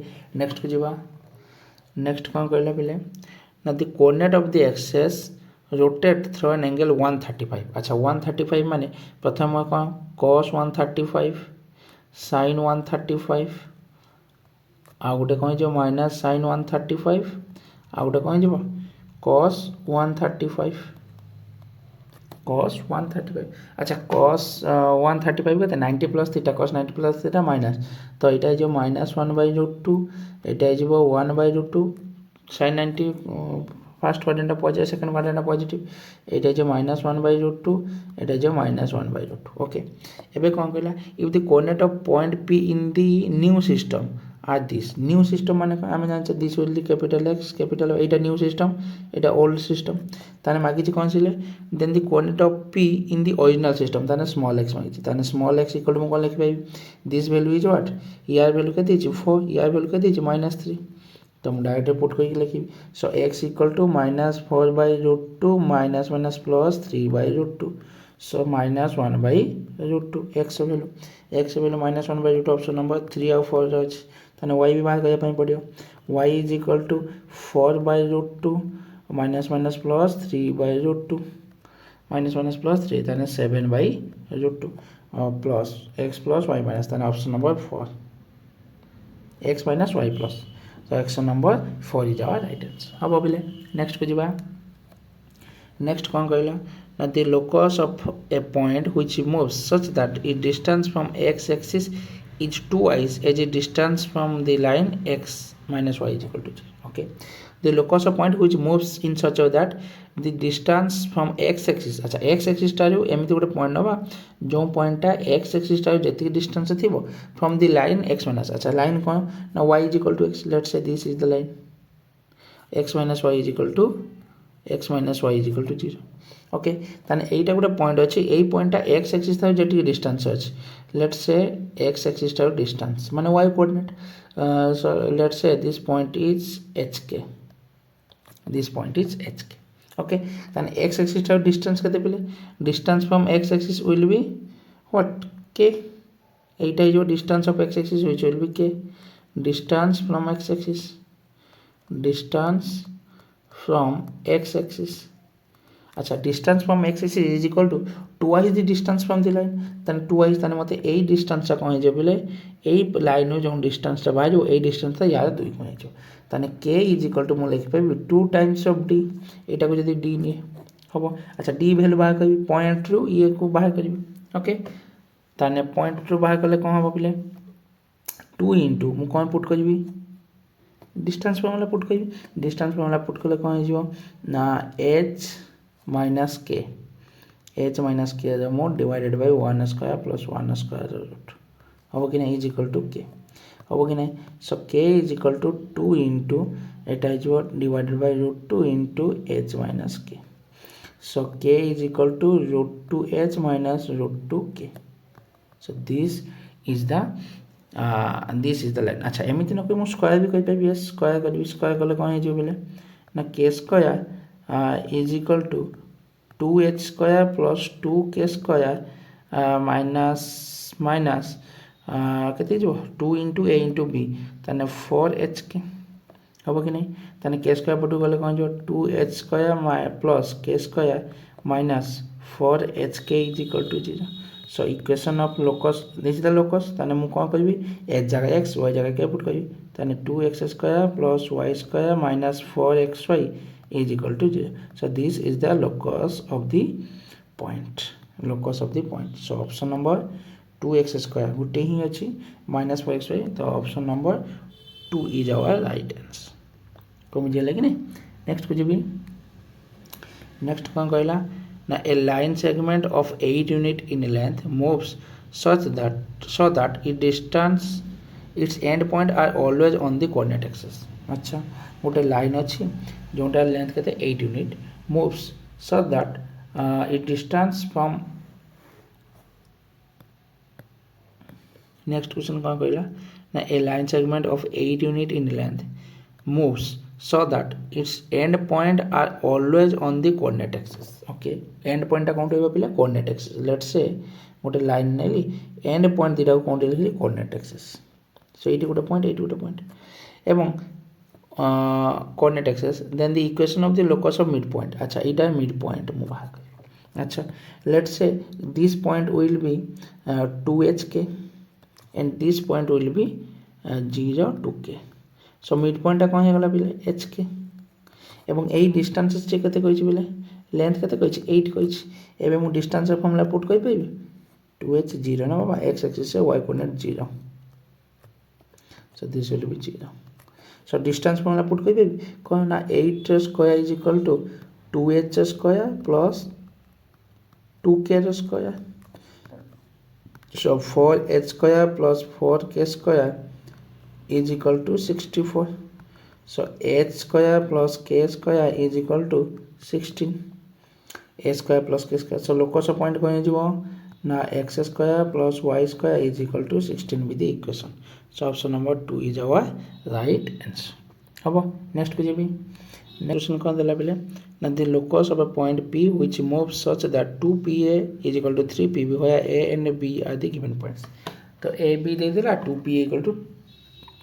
next को जीवा next कौन कहला पिले ना the coordinate of the axis rotate through an angle 135 अच्छा 135 माने प्रथम कौन cos 135 sin 135 आ गोटे कौन जो माइनस sin 135 आ गोटे कौन जो cos 135 cos 135 अच्छा cos 135 कहते 90 plus theta cos 90 plus theta minus तो यहाँ जो -1/√2 यहाँ जो 1/√2 sin 90 fast quadrant positive second quadrant positive यहाँ जो -1/√2 यहाँ जो -1/√2 ओके एबे कौन कहला if the coordinate of point P in the new system are this new system माने आम जान दिस विल दी कैपिटल एक्स कैपिटल एटा न्यू सिस्टम एटा ओल्ड सिस्टम ताने मागिछि कौन सिले then the coordinate of P in the original system ताने स्मॉल x मागिछि ताने स्मॉल x इक्वल टू कौन लिख पाइबी दिस वैल्यू इज व्हाट यार वैल्यू के दीछि 4 यार वैल्यू के दीछि -3 तो हम डायरेक्ट पुट करके लिखिबी so x equal to -4/√2 minus minus plus 3/√2 so -1/√2 x value -1/√2 option number 3 और 4 अछि ताने y भी बाहर करबा पड़ियो y is equal to 4/√2 minus minus plus 3/√2 minus minus plus 3 ताने 7/√2 और plus x plus y minus ताने option number 4 x minus y plus तो option number 4 is our right answer अब अबिले नेक्स्ट को जीवा नेक्स्ट कौन कहला ना the locus of a point which moves such that it distance from x axis is twice as a distance from the line x minus y is equal to 0. Okay, the locus of point which moves in such a way that the distance from x axis अच्छा x axis टारू एमती गोटे point नबा जो point टा x axis टारू जति distance थिबो from the line x minus अच्छा line कौन ना y is equal to x let's say this is the line x minus y is equal to 0 okay ताने एटा गोटे पॉइंट अछि एई पॉइंट टा x एक्सिस था जेटी डिस्टेंस अछि लेट्स से x एक्सिस टा डिस्टेंस माने y coordinate so let's say this point is hk okay ताने x axis टा डिस्टेंस केते पिले distance from x axis will be what k एटा जो distance of x axis which will be k distance from x axis अच्छा distance from x axis is equal to twice the distance from the line ताने twice ताने मते एई distance टा कौन जे बोले एई लाइन नो जो डिस्टेंस टा बाजो एई डिस्टेंस ता यार 2 गुणा जो ताने k इज इक्वल टू मु लिख पाबी 2 टाइम्स ऑफ d एटा को जदी d ने हबो अच्छा d वैल्यू बाहर करबी पॉइंट रू ये को बाहर करबी ओके ताने पॉइंट रू बाहर करले कोन हबो पिले 2 इनटू मु कोन पुट करबी डिस्टेंस फॉर्मूला पुट करबी डिस्टेंस फॉर्मूला पुट करले कोन हिजो ना h minus k more divided by 1 square plus 1 square root अब कि नहीं is equal to k अब कि नहीं so k is equal to 2 into it is what divided by root 2 into h minus k so k is equal to root 2h minus root 2k so this is the line अच्छा एमिति न कोइ मु square भी कहि पाबी square करबी square करले कोन हे जो बोले ना k square is equal to 2h square plus 2k square minus केते जो 2 इंटू a इंटू b ताने 4hk हम कि नहीं ताने k स्क्वायर पटू गले कौन जो 2h square plus k square minus 4hk is equal to 0. So equation of locus this is the locus ताने मु कोन करबी h जगह x y जगह k पुट करबी ताने 2x square plus y square minus 4xy is equal to 0. So this is the locus of the point. Locus of the point. So option number 2x square गुटे ही अच्छी minus 4xy. तो option number 2 is our right answer. को मुझे लगे नहीं. Next कुछ भी. Next कौन कहला ना a line segment of 8 unit in length moves such that its end point are always on the coordinate axis. अच्छा गोटे लाइन अच्छी जोटा लेंथ के 8 unit moves so that it distance from next question कौन कहला ना a line segment of 8 unit in length moves so that its end point are always on the coordinate axis. Okay end point कौन कहबा पिला coordinate axis. Let's say गोटे line नेली end point दिटा कौन लिखली कोऑर्डिनेट एक्सिस. सो एटी गोटे पॉइंट एवं coordinate axis then the equation of the locus of midpoint. अच्छा इटा midpoint मु बाहर कर. अच्छा let's say this point will be 2hk and this point will be 0 2k. so midpoint टा कौन हे गला बिले hk एवं एई डिस्टेंस जे कते कहिछि बिले लेंथ कते कहिछि 8 कहिछि. एबे मु डिस्टेंस फॉर्मूला पुट कहि पाइबी 2h 0 ना बाबा x axis से y coordinate 0. so this will be 0. So distance formula put करी कौन ना 8 square is equal to 2h square plus 2k square. So 4h square plus 4k square is equal to 64. So h square plus k square is equal to 16. a square plus k square. So locus of point कौन है ना x square plus y square is equal to 16 with the equation. So option number 2 is our right answer. अब next कुछ भी next question कौन देला बिले ना the locus of a point P which moves such that 2PA is equal to 3PB where A and B are the given points. तो AB दे देला 2PA equal to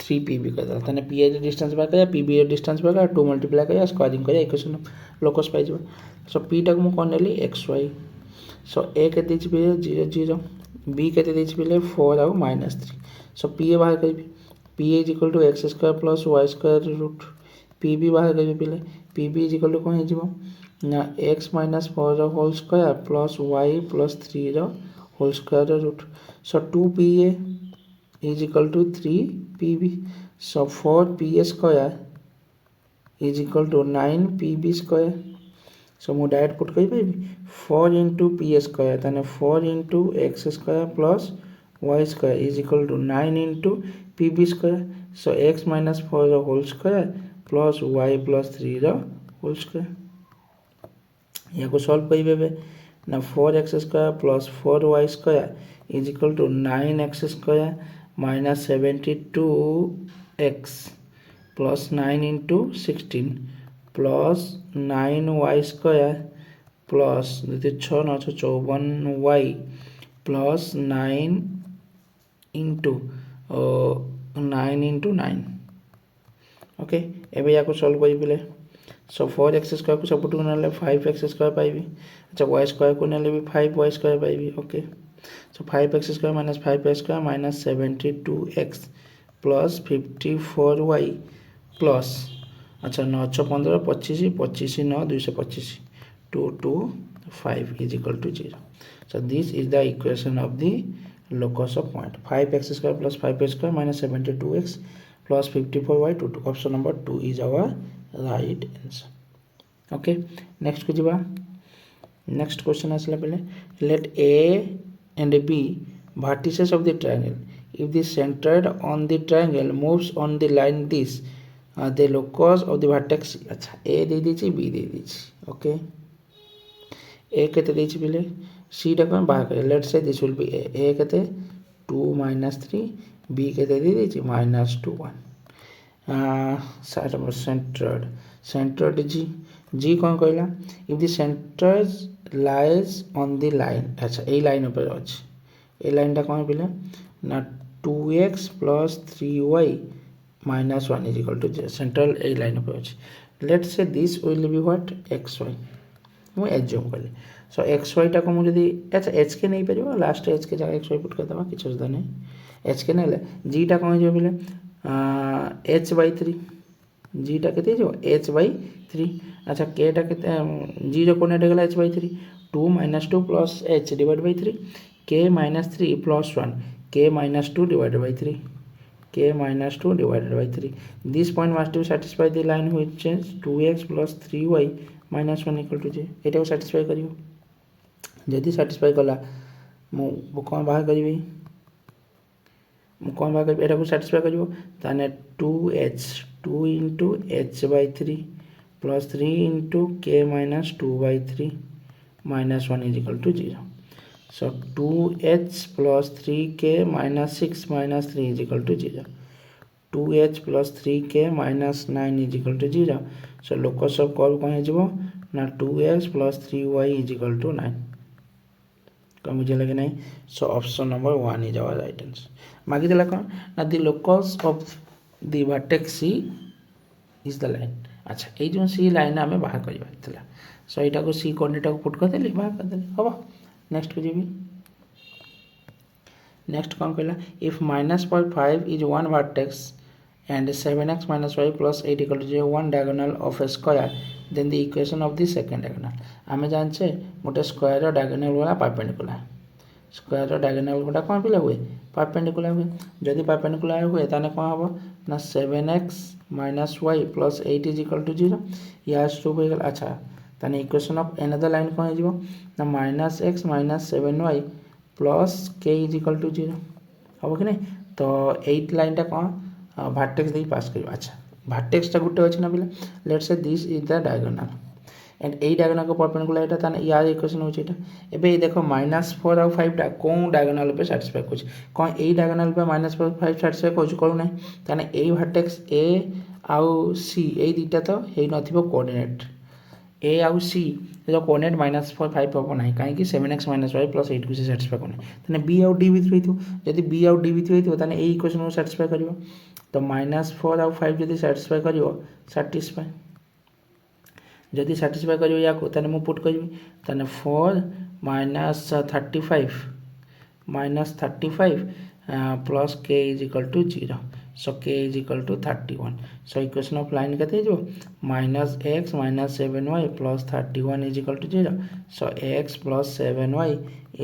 3PB कर देला तने PA के डिस्टेंस बाय कर PB के distance by कर 2 multiply कर स्क्वायरिंग कर इक्वेशन लोकस पाइ जबो. सो P टा को कोन लेली xy. सो A के दिछ बिले 0 0 B के दिछ बिले 4 और -3. सो PA बाहर कर P is equal to x square plus y square root. PB बाहर कर पिले PB is equal to कौन है ना x minus 4 whole square plus y plus 3 whole square root. So 2PA is equal to 3PB. So 4PA square is equal to 9PB square. So मु direct put कर 4 into PA square ताने 4 into x square plus y square is equal to 9 into PB square. So x minus 4 the whole square plus y plus 3 the whole square. यहाँ को solve करी बेबे ना 4x square plus 4y square is equal to 9x square minus 72x plus 9 into 16 plus 9y square plus 6 9 54y plus 9 into 9 into 9. Okay एबे या को solve करी बिले. सो 4x स्क्वायर को सपोर्ट को नले 5x स्क्वायर पाइबी. अच्छा y स्क्वायर को नले भी 5y स्क्वायर पाइबी. Okay so 5x square minus 5y square minus 72x plus 54y plus अच्छा 9 15 25 25 9 225 225 is equal to 0. So this is the equation of the locus of point 5x square plus 5y square minus 72x plus 54y to 2. Option number 2 is our right answer. Okay next को जिबा next question आसला पहले let A and B vertices of the triangle if the centered on the triangle moves on the line this the locus of the vertex. अच्छा A दे दीची B दे दीची. Okay A केते दीची पहले C टा को बाहर कर. Let's say this will be A केते 2 -3 B केते दे दीची -2 1. साइड में सेंटर्ड G जी कौन कहला if the centre lies on the line अच्छा ए लाइन ऊपर अच्छे ए लाइनटा कौन पिले ना 2x plus 3y minus 1 is equal to 0 central a line ऊपर अच्छे let's say this will be what xy मुझे एज्यूम कली सो xy टा को मुझे दी अच्छा h के नहीं पारिबो लास्ट h के जगह xy पुट कर दबा किछ असुविधा नहीं h के नहीं g टा कौन जो पिले h/3 g टा केते जो h/3 अच्छा k टा केते g रो कोनेट गला h/3 2 - 2 plus h divide by 3 k - 3 plus 1 k - 2 divide by 3 k - 2 divided by 3 this point must be satisfy the line which change 2x plus 3y minus 1 equal to 0 एटा को satisfy करियो जदी satisfy कला मु कोन बाहर करिवि मु कोन बाहर करिवि एटा को satisfy करिवो ताने 2h 2 into h/3 plus 3 into k minus 2/3 minus 1 is equal to 0 so 2h plus 3k minus 6 minus 3 is equal to 0 2h plus 3k minus 9 is equal to 0 so locus of curve कौन है ना 2x plus 3y is equal to 9 कौन मुझे लगे नहीं so option number 1 is our right answer मागी देला कौन ना the locus of the vertex C is the line अच्छा ए जो C लाइन हमें बाहर करिबा थिला so एटा को C कोऑर्डिनेट को पुट कर देली बाहर कर देली होबा नेक्स्ट को जीबी नेक्स्ट कौन कहला if -5 is one vertex and 7x - y plus 8 equal to 0 one diagonal of a square then the equation of the second diagonal आमे जानछे गोटे स्क्वायर रो डायगोनल वाला परपेंडिकुलर स्क्वायर रो डायगोनल गोटा कोन पिला हुए perpendicular हुए जदी परपेंडिकुलर हुए ताने कोन हबो ना 7x - y plus 8 is equal to 0 यास टू हो गेल अच्छा ताने इक्वेशन ऑफ अनदर लाइन कोन हिजबो ना -x - 7y plus k is equal to 0 हम कि नहीं तो 8 लाइन टा कौन वर्टेक्स दे पास करियो अच्छा वर्टेक्स टा गुटे अछि ना बिला let's say this is the diagonal and A diagonal को परपेंडिकुलर एटा ताने यार इक्वेशन होछि एटा एबे देखो -4 और 5 टा कोन डायगोनल पे सैटिस्फाई कोछि कोन ए डायगोनल पे -4 5 सैटिस्फाई कोछि करू नै ताने ए वर्टेक्स ए आउ सी ए दीटा तो हे नथिबो कोऑर्डिनेट ए आउ सी जो कोऑर्डिनेट -4 5 पाबो नाही काहे कि 7x - y plus 8 को से सैटिस्फाई कोने तने b आउ d भितर हेतु यदि b आउ d भितर हेतु तने ए इक्वेशन को सैटिस्फाई करिवो तो -4 आउ 5 यदि सैटिस्फाई करिवो सैटिस्फाई यदि सैटिस्फाई करिवो या को तने मु पुट करिवि तने 4 - 35 plus k is equal to 0 so k is equal to 31 so equation of line केते जो -x - 7y plus 31 is equal to 0 so x plus 7y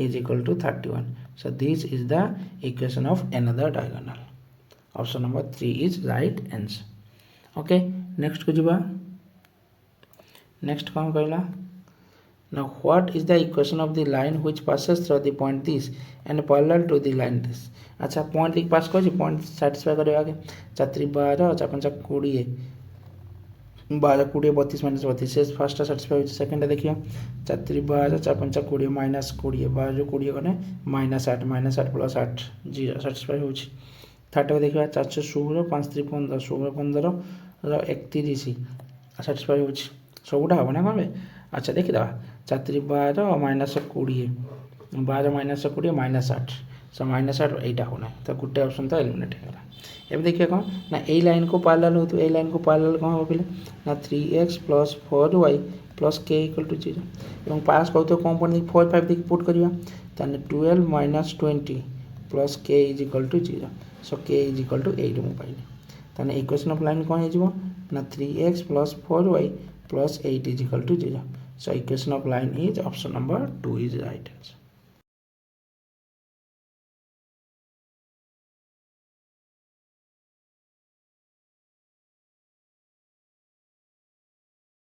is equal to 31 so this is the equation of another diagonal option number 3 is right answer okay next को जिबा next कौन कहला now what is the equation of the line which passes through the point this and parallel to the line this अच्छा point दिख पास कर point satisfy करे आगे 4 12 4 5 20 12 20 32 - 32 first satisfy हो सेकंड देखियो 4 12 4 5 20 -20 12 20 कने -8 प्लस 8 0 सैटिस्फाई हो थर्ड को देखियो 416 5 3 15 16 15 31 सैटिस्फाई हो सबुटा हम ना कौन अच्छा देखिदा 4 12 -20 12 -20 -8 सो -8 एटा होना तो गुटे ऑप्शन तो एलिमिनेट हो गला अब देखिए कौन ना ए लाइन को पैरेलल हो तो ए लाइन को पैरेलल कौन हो पिले ना 3x + 4y + k = 0 एवं पास कहू तो कौन पॉइंट 4 5 देखि पुट करिया ताने 12 - 20 + k = 0 सो k = 8 मु पाइले ताने इक्वेशन ऑफ लाइन कौन हे जिवो ना 3x + 4y + 8 = 0 so equation of line is option number 2 is right answer